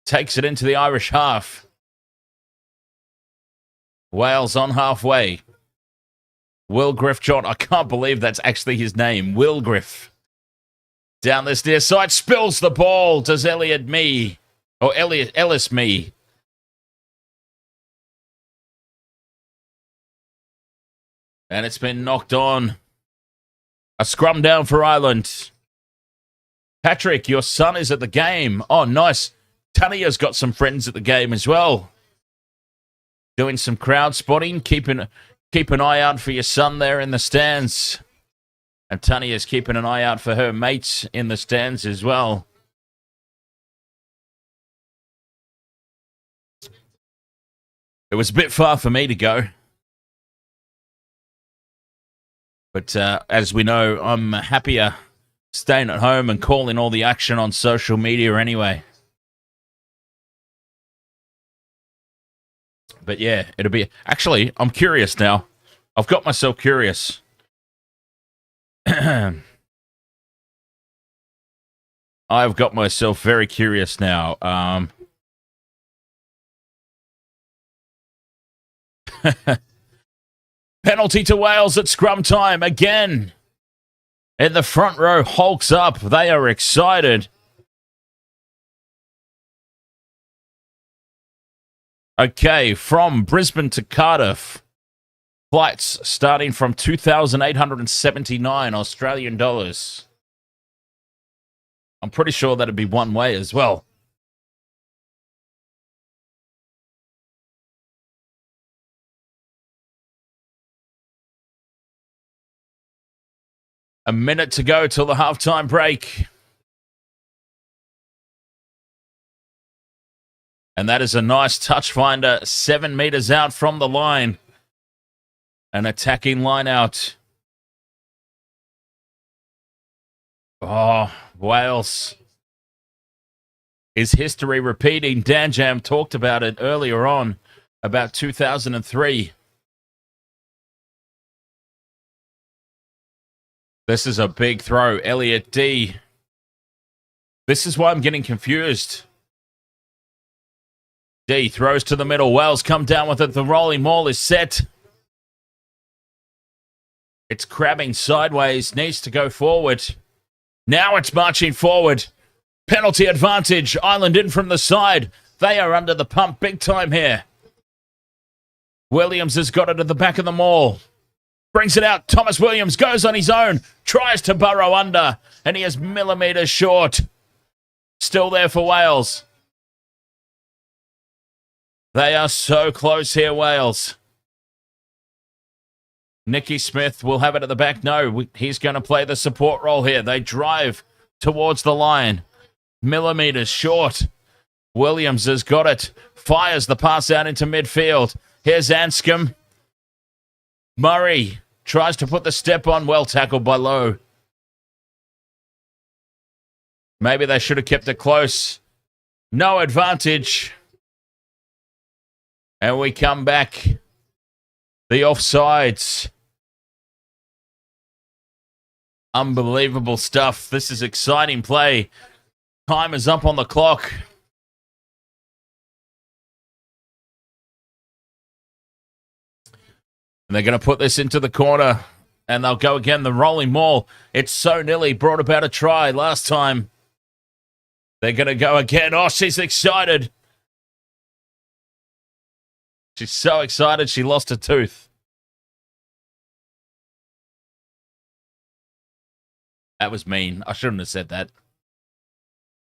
Takes it into the Irish half. Wales on halfway. Will Griff John. I can't believe that's actually his name. Will Griff. Down this near side. Spills the ball. Does Elliot Mee. Or Ellis Mee. And it's been knocked on. A scrum down for Ireland. Patrick, your son is at the game. Oh, nice. Tania's got some friends at the game as well. Doing some crowd spotting. Keep an eye out for your son there in the stands. And Tania's keeping an eye out for her mates in the stands as well. It was a bit far for me to go. But as we know, I'm happier staying at home and calling all the action on social media anyway. But yeah, it'll be... Actually, I'm curious now. I've got myself curious. I've got myself very curious now. Penalty to Wales at scrum time again. In the front row, hulks up. They are excited. Okay, from Brisbane to Cardiff. Flights starting from 2,879 Australian dollars. I'm pretty sure that'd be one way as well. A minute to go till the halftime break. And that is a nice touch finder, 7 meters out from the line. An attacking line out. Oh, Wales. Is history repeating? Dan Jam talked about it earlier on, about 2003. This is a big throw. Elliot D. This is why I'm getting confused. D throws to the middle. Wales come down with it. The rolling maul is set. It's crabbing sideways. Needs to go forward. Now it's marching forward. Penalty advantage. Ireland in from the side. They are under the pump big time here. Williams has got it at the back of the maul. Brings it out. Thomas Williams goes on his own. Tries to burrow under. And he is millimetres short. Still there for Wales. They are so close here, Wales. Nicky Smith will have it at the back. No, he's going to play the support role here. They drive towards the line. Millimetres short. Williams has got it. Fires the pass out into midfield. Here's Anscombe. Murray tries to put the step on. Well tackled by Lowe. Maybe they should have kept it close. No advantage. And we come back. The offsides. Unbelievable stuff. This is exciting play. Time is up on the clock. And they're going to put this into the corner. And they'll go again. The rolling maul. It's so nearly brought about a try last time. They're going to go again. Oh, she's excited. She's so excited she lost a tooth. That was mean. I shouldn't have said that.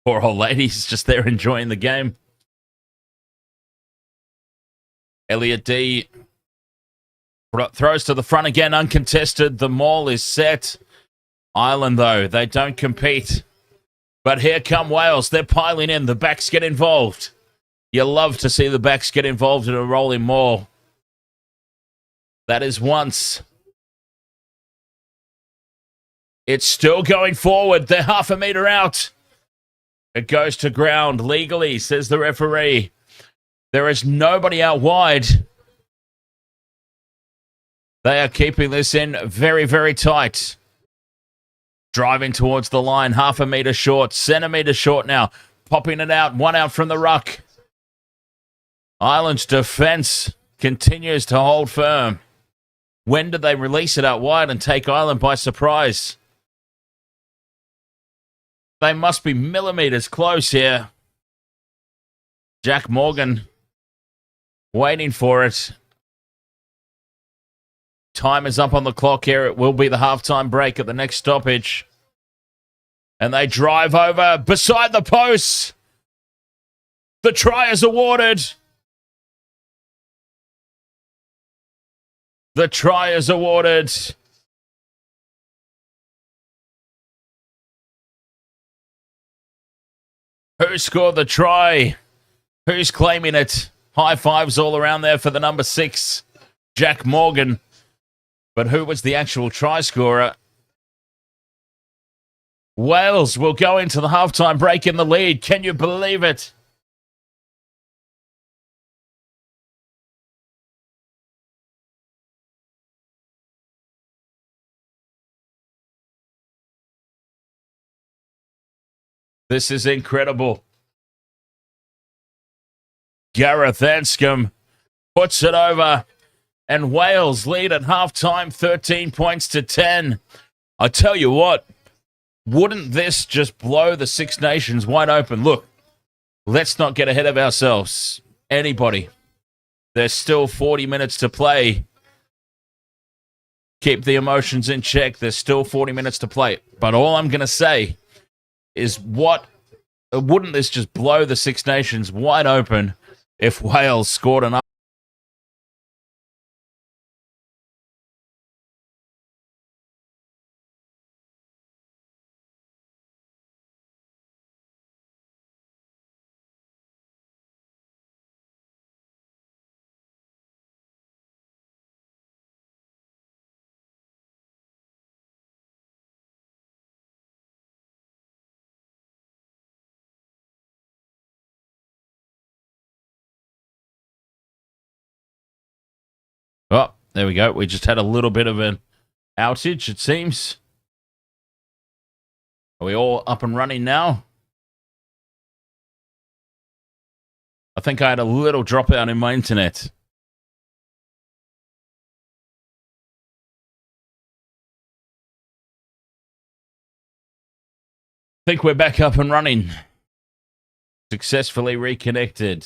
Poor old lady's just there enjoying the game. Elliot D throws to the front again, uncontested. The maul is set. Ireland, though, they don't compete. But here come Wales. They're piling in. The backs get involved. You love to see the backs get involved in a rolling maul. That is once. It's still going forward. They're half a metre out. It goes to ground legally, says the referee. There is nobody out wide. They are keeping this in very, very tight. Driving towards the line, half a metre short, centimetre short now. Popping it out, one out from the ruck. Ireland's defence continues to hold firm. When did they release it out wide and take Ireland by surprise? They must be millimetres close here. Jack Morgan waiting for it. Time is up on the clock here. It will be the halftime break at the next stoppage. And they drive over beside the posts. The try is awarded. The try is awarded. Who scored the try? Who's claiming it? High fives all around there for the number 6, Jack Morgan. But who was the actual try scorer? Wales will go into the halftime break in the lead. Can you believe it? This is incredible. Gareth Anscombe puts it over, and Wales lead at halftime 13 points to 10. I tell you what, wouldn't this just blow the Six Nations wide open? Look, let's not get ahead of ourselves. Anybody. There's still 40 minutes to play. Keep the emotions in check. There's still 40 minutes to play. But all I'm going to say is wouldn't this just blow the Six Nations wide open if Wales scored enough? Oh, there we go. We just had a little bit of an outage, it seems. Are we all up and running now? I think I had a little dropout in my internet. I think we're back up and running. Successfully reconnected.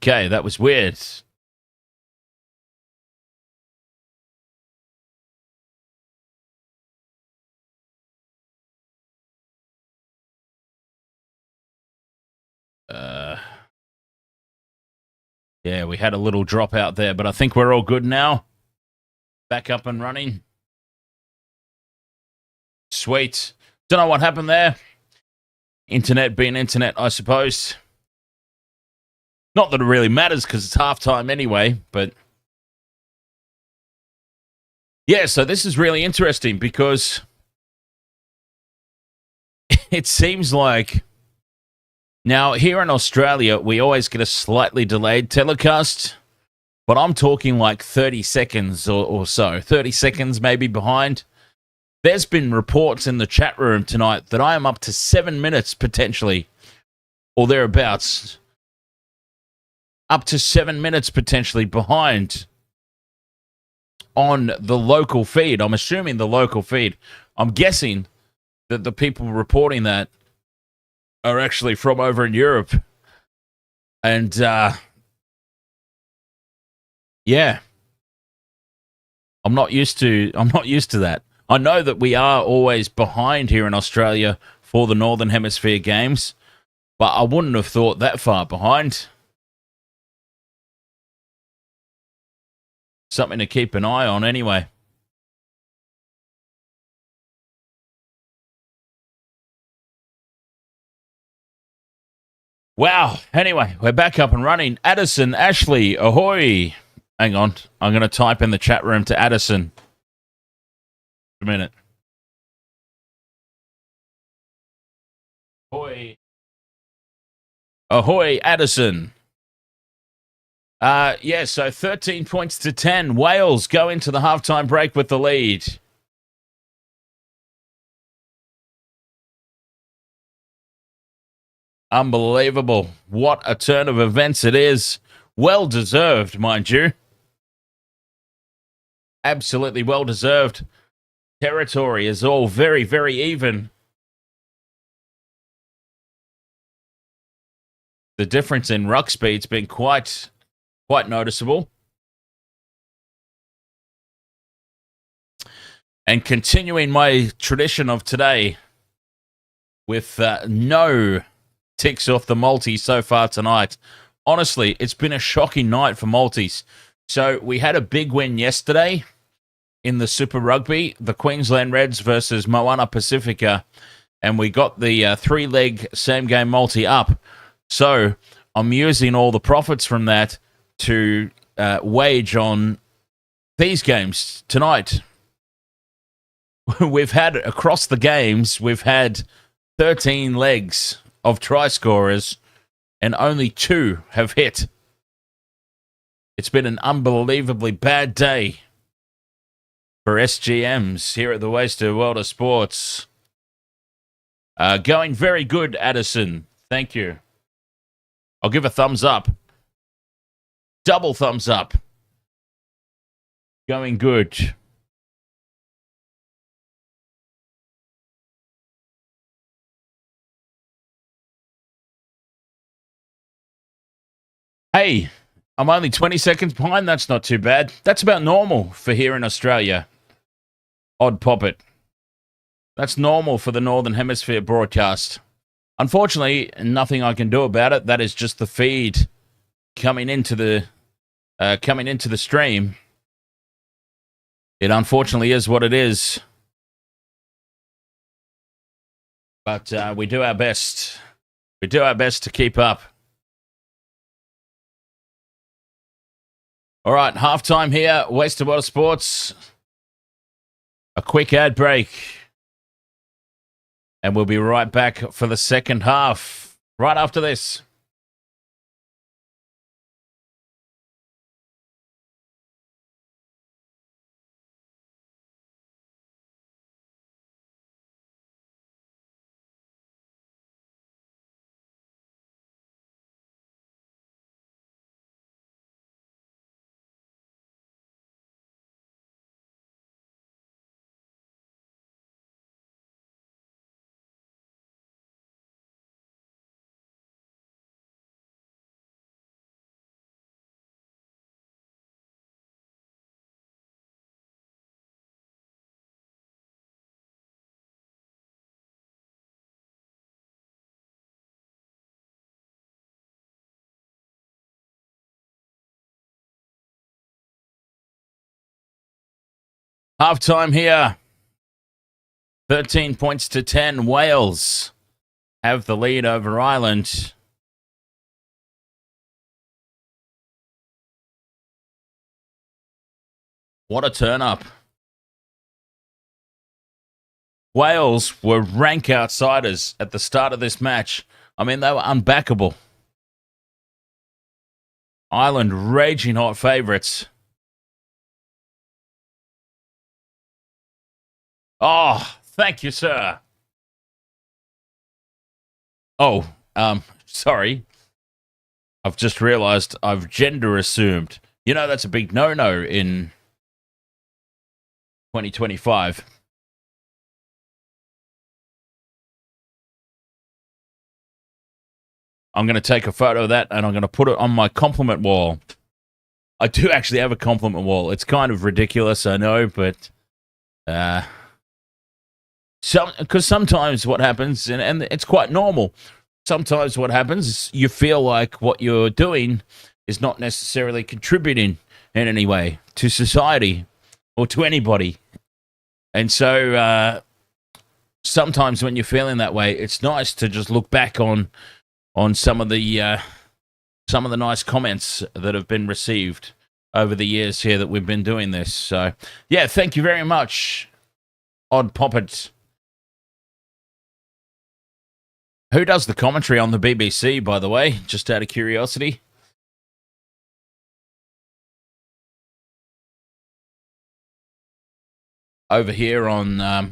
Okay, that was weird. Yeah, we had a little drop out there, but I think we're all good now. Back up and running. Sweet. Don't know what happened there. Internet being internet, I suppose. Not that it really matters because it's halftime anyway, but yeah, so this is really interesting because it seems like now here in Australia, we always get a slightly delayed telecast, but I'm talking like 30 seconds or so, 30 seconds maybe behind. There's been reports in the chat room tonight that I am up to 7 minutes potentially, or thereabouts. Up to 7 minutes potentially behind on the local feed. I'm assuming the local feed. I'm guessing that the people reporting that are actually from over in Europe. And, yeah. I'm not used to that. I know that we are always behind here in Australia for the Northern Hemisphere games, but I wouldn't have thought that far behind. Something to keep an eye on anyway. Wow. Anyway, we're back up and running. Addison, Ashley, ahoy. Hang on. I'm going to type in the chat room to Addison. A minute. Ahoy. Ahoy, Addison. So 13 points to 10. Wales go into the halftime break with the lead. Unbelievable. What a turn of events it is. Well deserved, mind you. Absolutely well deserved. Territory is all very, very even. The difference in ruck speed's been quite noticeable. And continuing my tradition of today with no ticks off the multis so far tonight. Honestly, it's been a shocking night for multis. So we had a big win yesterday in the Super Rugby, the Queensland Reds versus Moana Pacifica, and we got the three-leg same-game multi up. So I'm using all the profits from that to wage on these games tonight. We've had, across the games, we've had 13 legs of try scorers, and only 2 have hit. It's been an unbelievably bad day for SGMs here at the Wasted World of Sports. Going very good, Addison. Thank you. I'll give a thumbs up. Double thumbs up. Going good. Hey, I'm only 20 seconds behind. That's not too bad. That's about normal for here in Australia. Odd poppet. That's normal for the Northern Hemisphere broadcast. Unfortunately, nothing I can do about it. That is just the feed coming into the stream. It unfortunately is what it is. But we do our best. We do our best to keep up. All right, halftime here, Wasted World of Sports. A quick ad break. And we'll be right back for the second half, right after this. Halftime here. 13 points to 10. Wales have the lead over Ireland. What a turn-up. Wales were rank outsiders at the start of this match. I mean, they were unbackable. Ireland raging hot favourites. Oh, thank you, sir. Oh, sorry. I've just realised I've gender assumed. You know, that's a big no-no in 2025. I'm going to take a photo of that and I'm going to put it on my compliment wall. I do actually have a compliment wall. It's kind of ridiculous, I know, but because sometimes what happens, and it's quite normal, sometimes what happens is you feel like what you're doing is not necessarily contributing in any way to society or to anybody. And so sometimes when you're feeling that way, it's nice to just look back on on some of the nice comments that have been received over the years here that we've been doing this. So, yeah, thank you very much, Odd Poppet. Who does the commentary on the BBC, by the way? Just out of curiosity. Over here on the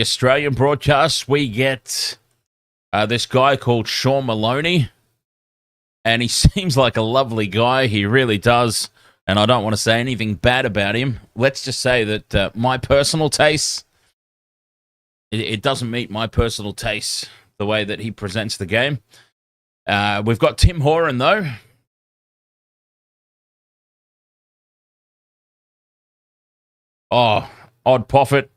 Australian broadcast, we get this guy called Sean Maloney, and he seems like a lovely guy. He really does, and I don't want to say anything bad about him. Let's just say that my personal taste, it doesn't meet my personal taste the way that he presents the game. We've got Tim Horan, though. Oh, Odd Poppet.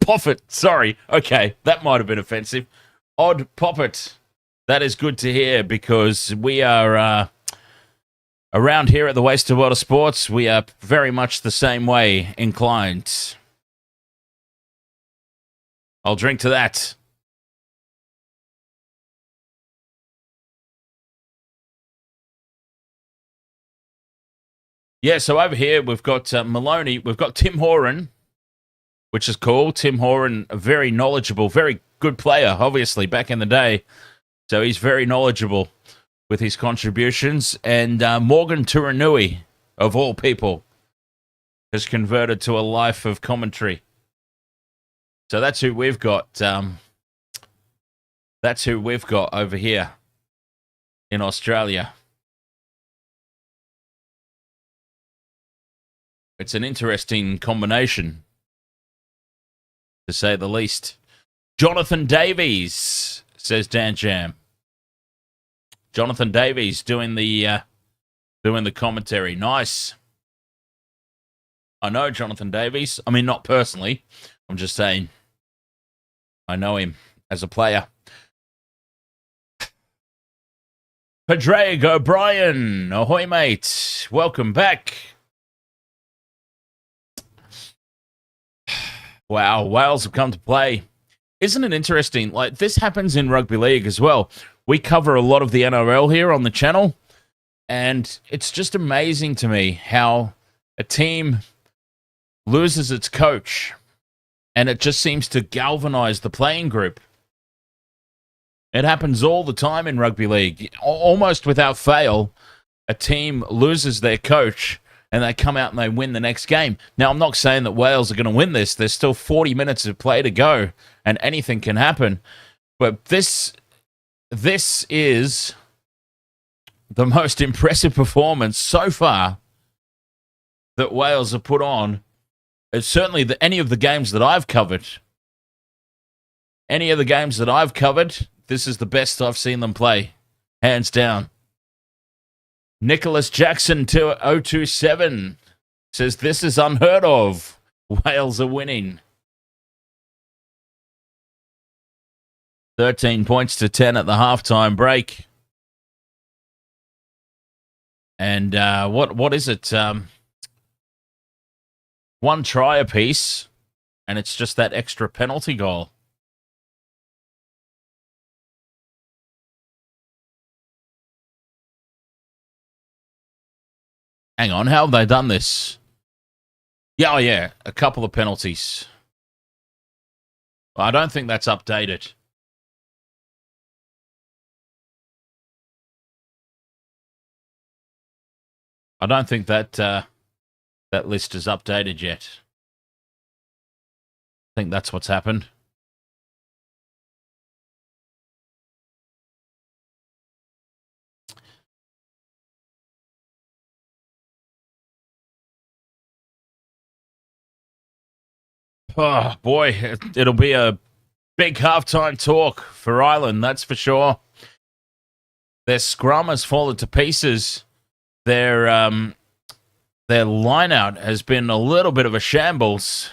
Poppet, sorry. Okay, that might have been offensive. Odd Poppet. That is good to hear, because we are around here at the Wasted World of Sports, we are very much the same way inclined. I'll drink to that. Yeah, so over here we've got Maloney, we've got Tim Horan, which is cool. Tim Horan, a very knowledgeable, very good player, obviously, back in the day. So he's very knowledgeable with his contributions. And Morgan Turanui, of all people, has converted to a life of commentary. So that's who we've got. That's who we've got over here in Australia. It's an interesting combination, to say the least. Jonathan Davies, says Dan Jam. Jonathan Davies doing the commentary. Nice. I know Jonathan Davies. I mean, not personally. I'm just saying I know him as a player. Padraig O'Brien. Ahoy, mate. Welcome back. Wow, Wales have come to play. Isn't it interesting? Like, this happens in rugby league as well. We cover a lot of the NRL here on the channel, and it's just amazing to me how a team loses its coach, and it just seems to galvanize the playing group. It happens all the time in rugby league. Almost without fail, a team loses their coach, and they come out and they win the next game. Now, I'm not saying that Wales are going to win this. There's still 40 minutes of play to go, and anything can happen. But this is the most impressive performance so far that Wales have put on. It's certainly any of the games that I've covered. Any of the games that I've covered, this is the best I've seen them play. Hands down. Nicholas Jackson 027 says, this is unheard of. Wales are winning. 13 points to 10 at the halftime break. And what is it? One try apiece, and it's just that extra penalty goal. Hang on, how have they done this? Yeah, oh yeah, a couple of penalties. I don't think that's updated. I don't think that that list is updated yet. I think that's what's happened. Oh, boy, it'll be a big halftime talk for Ireland, that's for sure. Their scrum has fallen to pieces. Their line-out has been a little bit of a shambles.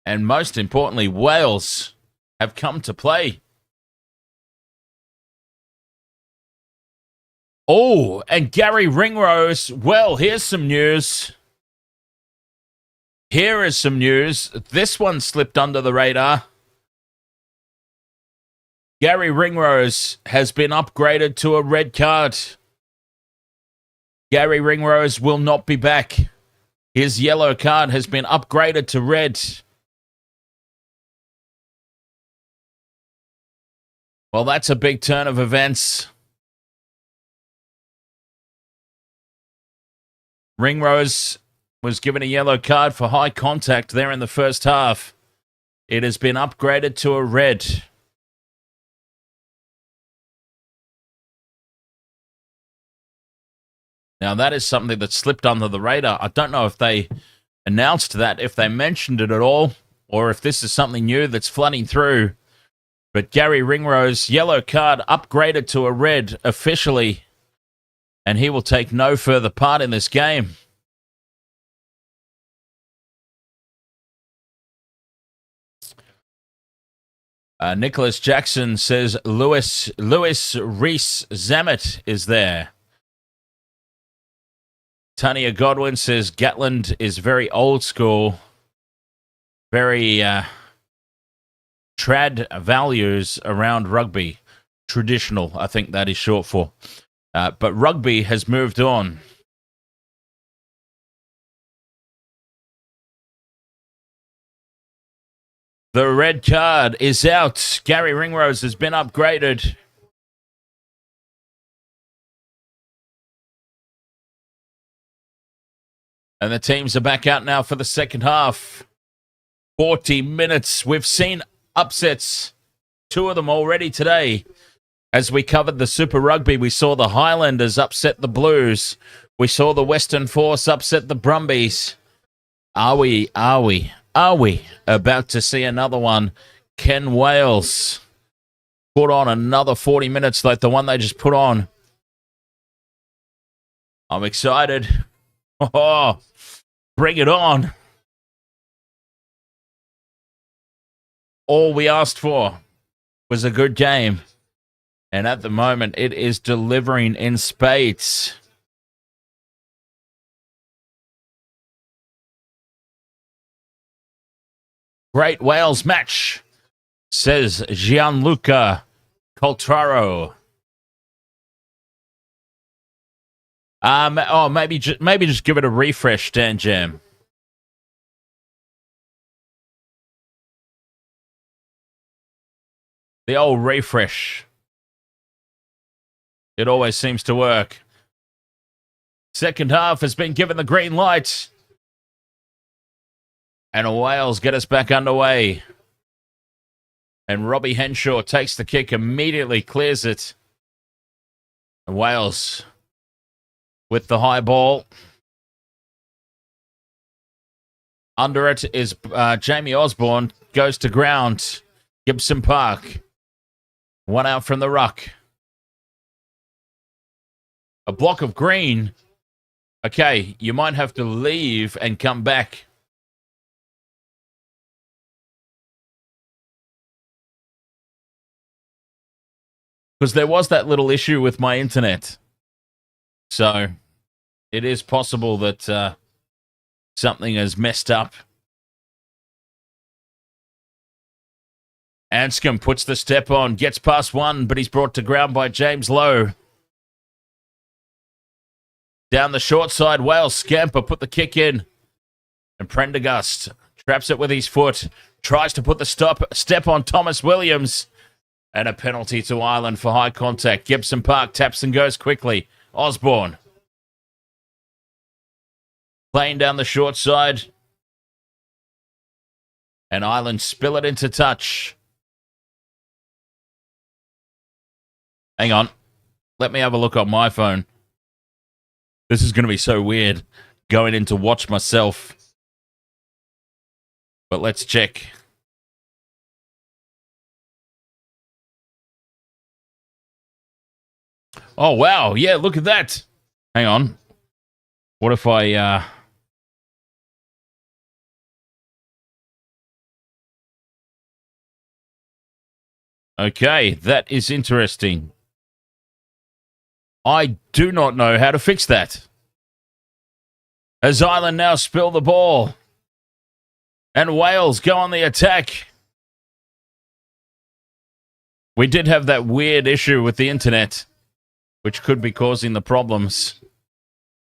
And most importantly, Wales have come to play. Oh, and Gary Ringrose, well, here's some news. Here is some news. This one slipped under the radar. Gary Ringrose has been upgraded to a red card. Gary Ringrose will not be back. His yellow card has been upgraded to red. Well, that's a big turn of events. Ringrose was given a yellow card for high contact there in the first half. It has been upgraded to a red. Now, that is something that slipped under the radar. I don't know if they announced that, if they mentioned it at all, or if this is something new that's flooding through. But Gary Ringrose, yellow card upgraded to a red officially, and he will take no further part in this game. Nicholas Jackson says Lewis Reese Zammit is there. Tanya Godwin says Gatland is very old school, very trad values around rugby. Traditional, I think that is short for. But rugby has moved on. The red card is out. Gary Ringrose has been upgraded. And the teams are back out now for the second half. 40 minutes. We've seen upsets. 2 of them already today. As we covered the Super Rugby, we saw the Highlanders upset the Blues. We saw the Western Force upset the Brumbies. Are we about to see another one? Ken Wales put on another 40 minutes like the one they just put on. I'm excited. Oh, bring it on. All we asked for was a good game. And at the moment, it is delivering in spades. Great Wales match, says Gianluca Coltraro. Maybe just give it a refresh, Dan Jam. The old refresh. It always seems to work. Second half has been given the green light. And Wales get us back underway. And Robbie Henshaw takes the kick, immediately clears it. And Wales with the high ball. Under it is Jamie Osborne. Goes to ground. Gibson Park. One out from the ruck. A block of green. Okay, you might have to leave and come back. Because there was that little issue with my internet. So, it is possible that something has messed up. Anscombe puts the step on, gets past one, but he's brought to ground by James Lowe. Down the short side, Wales scamper, put the kick in. And Prendergast traps it with his foot. Tries to put the step on Thomas Williams. And a penalty to Ireland for high contact. Gibson Park taps and goes quickly. Osborne. Playing down the short side. And Ireland spill it into touch. Hang on. Let me have a look on my phone. This is going to be so weird going in to watch myself. But let's check. Oh, wow. Yeah, look at that. Hang on. What if I... Okay, that is interesting. I do not know how to fix that. As Ireland now spill the ball. And Wales go on the attack. We did have that weird issue with the internet, which could be causing the problems.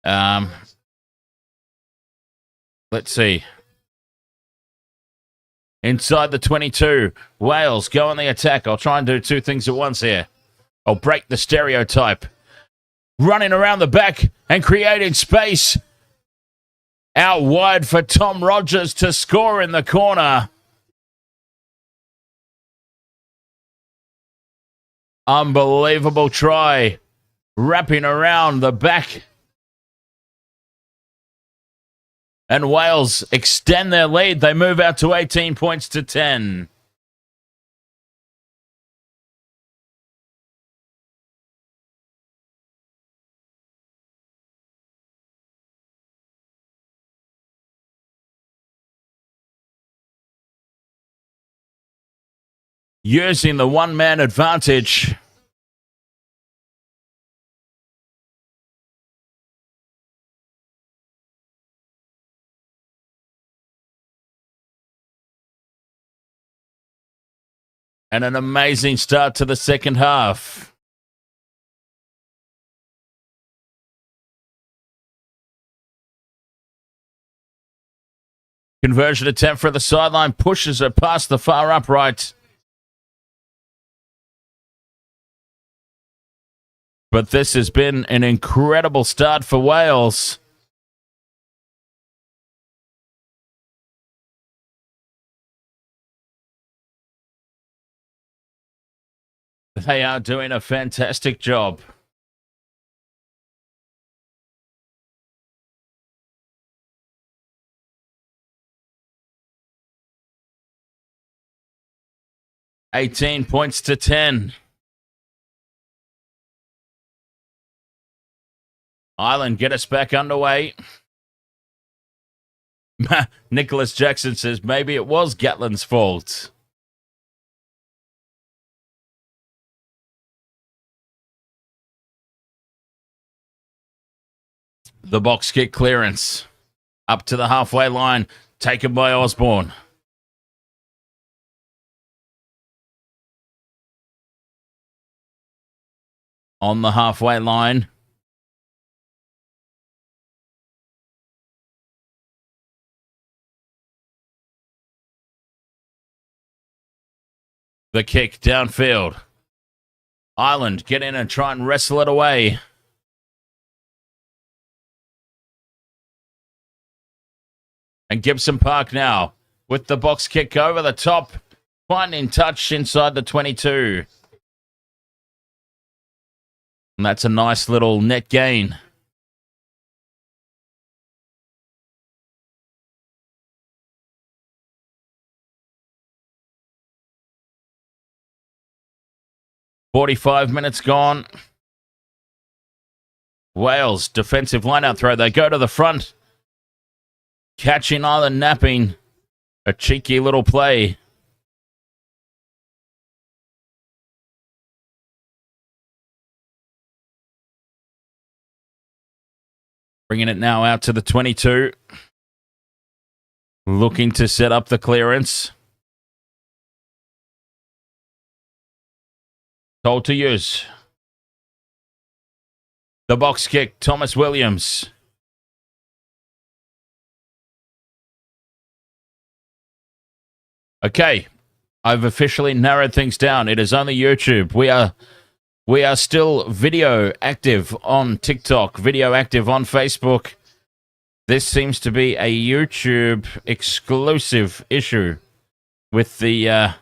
Let's see. Inside the 22, Wales go on the attack. I'll try and do two things at once here. I'll break the stereotype. Running around the back and creating space. Out wide for Tom Rogers to score in the corner. Unbelievable try. Wrapping around the back. And Wales extend their lead. They move out to 18 points to 10. Using the one-man advantage. And an amazing start to the second half. Conversion attempt for the sideline pushes it past the far upright. But this has been an incredible start for Wales. They are doing a fantastic job. $18 points to 10. Ireland get us back underway. Nicholas Jackson says maybe it was Gatland's fault. The box kick clearance. Up to the halfway line. Taken by Osborne. On the halfway line. The kick downfield. Ireland get in and try and wrestle it away. And Gibson Park now with the box kick over the top. Finding touch inside the 22. And that's a nice little net gain. "45 minutes gone. Wales defensive lineout throw. They go to the front. Catching Ireland napping. A cheeky little play. Bringing it now out to the 22. Looking to set up the clearance. Told to use. The box kick, Thomas Williams. Okay, I've officially narrowed things down. It is only YouTube. We are still video active on TikTok, video active on Facebook. This seems to be a YouTube exclusive issue with the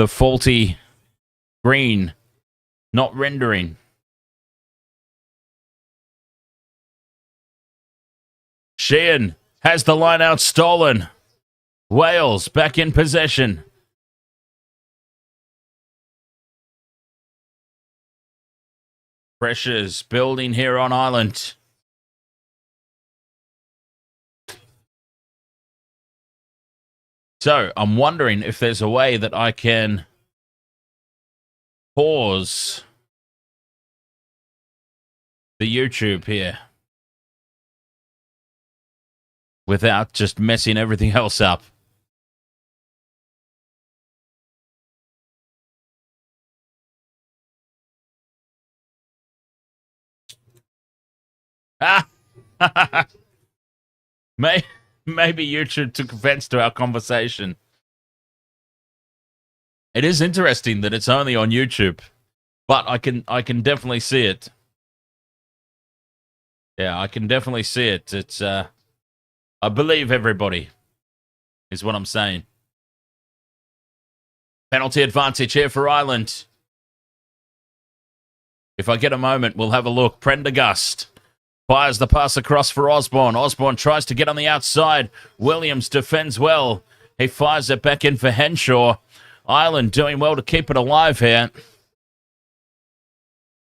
faulty green not rendering. Sheehan has the line out stolen. Wales back in possession. Pressures building here on Ireland. So I'm wondering if there's a way that I can pause the YouTube here. without just messing everything else up. Ah! Maybe YouTube took offense to our conversation. It is interesting that it's only on YouTube, but I can definitely see it. Yeah, I can definitely see it. It's I believe everybody is what I'm saying. Penalty advantage here for Ireland. If I get a moment, we'll have a look. Prendergast fires the pass across for Osborne. Osborne tries to get on the outside. Williams defends well. He fires it back in for Henshaw. Ireland doing well to keep it alive here.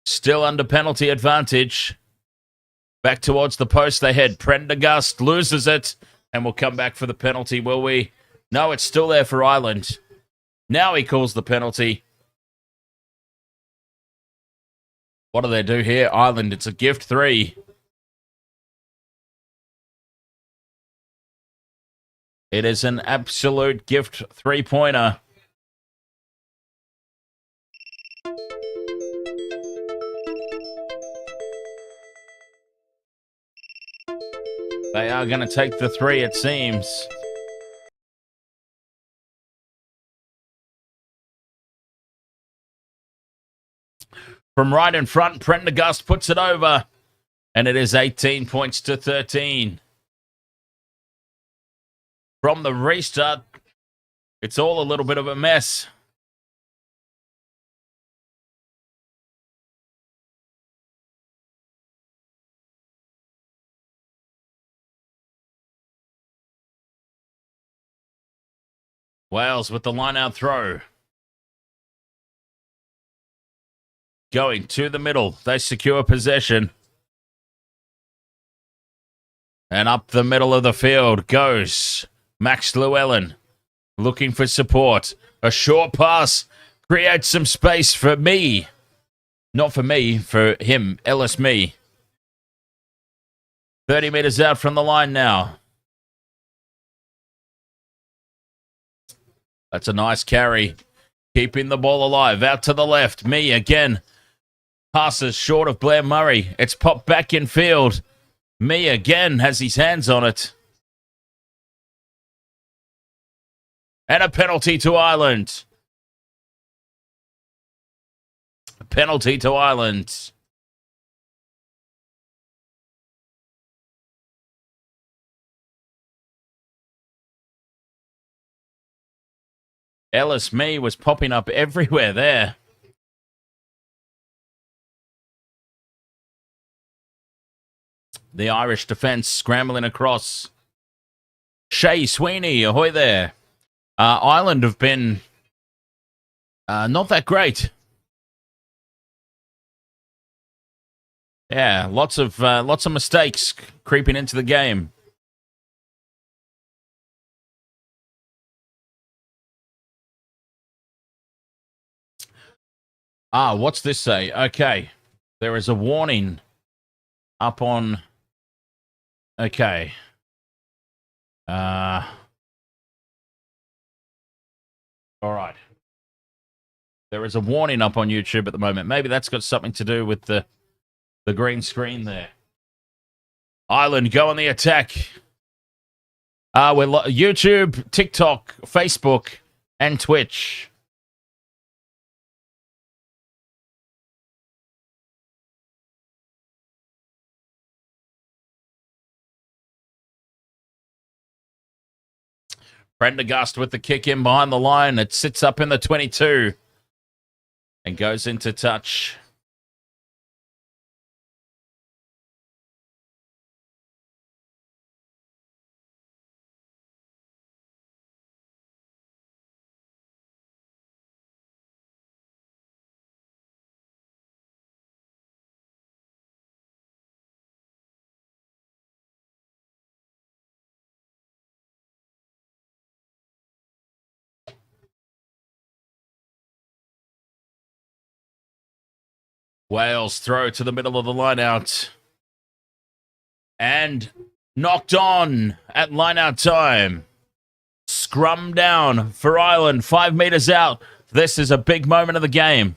Still under penalty advantage. Back towards the post they head. Prendergast loses it. And we'll come back for the penalty, will we? No, it's still there for Ireland. Now he calls the penalty. What do they do here? Ireland, it's a gift 3. It is an absolute gift 3-pointer. They are going to take the 3, it seems. From right in front, Prendergast puts it over. And it is 18 points to 13. From the restart, it's all a little bit of a mess. Wales with the line-out throw. Going to the middle. They secure possession. And up the middle of the field goes Max Llewellyn. Looking for support. A short pass. Creates some space for me. Not for me, for him. Ellis Me. 30 metres out from the line now. That's a nice carry. Keeping the ball alive. Out to the left. Me again. Passes short of Blair Murray. It's popped back in field. Me again has his hands on it. And a penalty to Ireland. A penalty to Ireland. Ellis Me was popping up everywhere there. The Irish defence scrambling across. Shea Sweeney, ahoy there. Ireland have been not that great. Yeah, lots of mistakes creeping into the game. What's this say? Okay, there is a warning up on. Okay. All right. There is a warning up on YouTube at the moment. Maybe that's got something to do with the green screen there. Ireland go on the attack. We're YouTube, TikTok, Facebook, and Twitch. Prendergast with the kick in behind the line. It sits up in the 22 and goes into touch. Wales throw to the middle of the line out. And Knocked on at line-out time. Scrum down for Ireland, 5 metres out. This is a big moment of the game.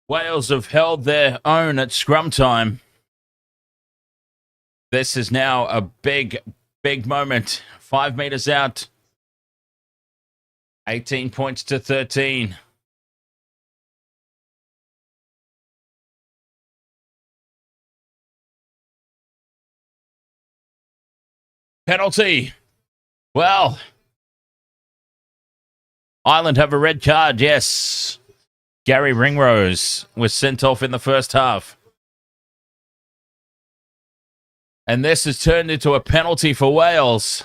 Wales have held their own at scrum time. This is now a big, big moment. 5 metres out. 18 points to 13. Penalty. Well, Ireland have a red card, yes. Gary Ringrose was sent off in the first half. And this has turned into a penalty for Wales.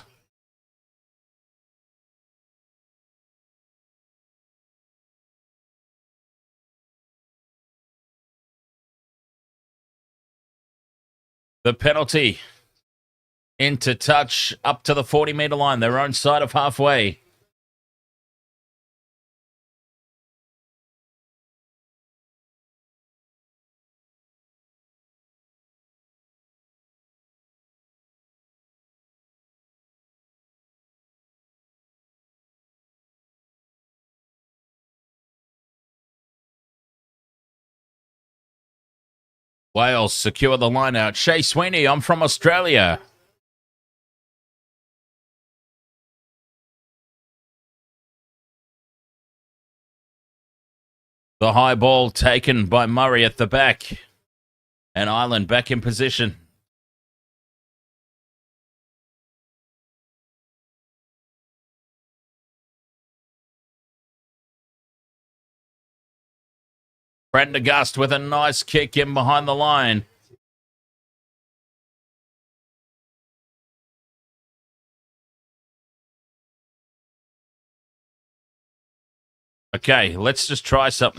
The penalty into touch up to the 40-metre line, their own side of halfway. Wales secure the line out. Shea Sweeney, I'm from Australia. The high ball taken by Murray at the back. And Ireland back in position. Prendergast with a nice kick in behind the line. Okay, let's just try something.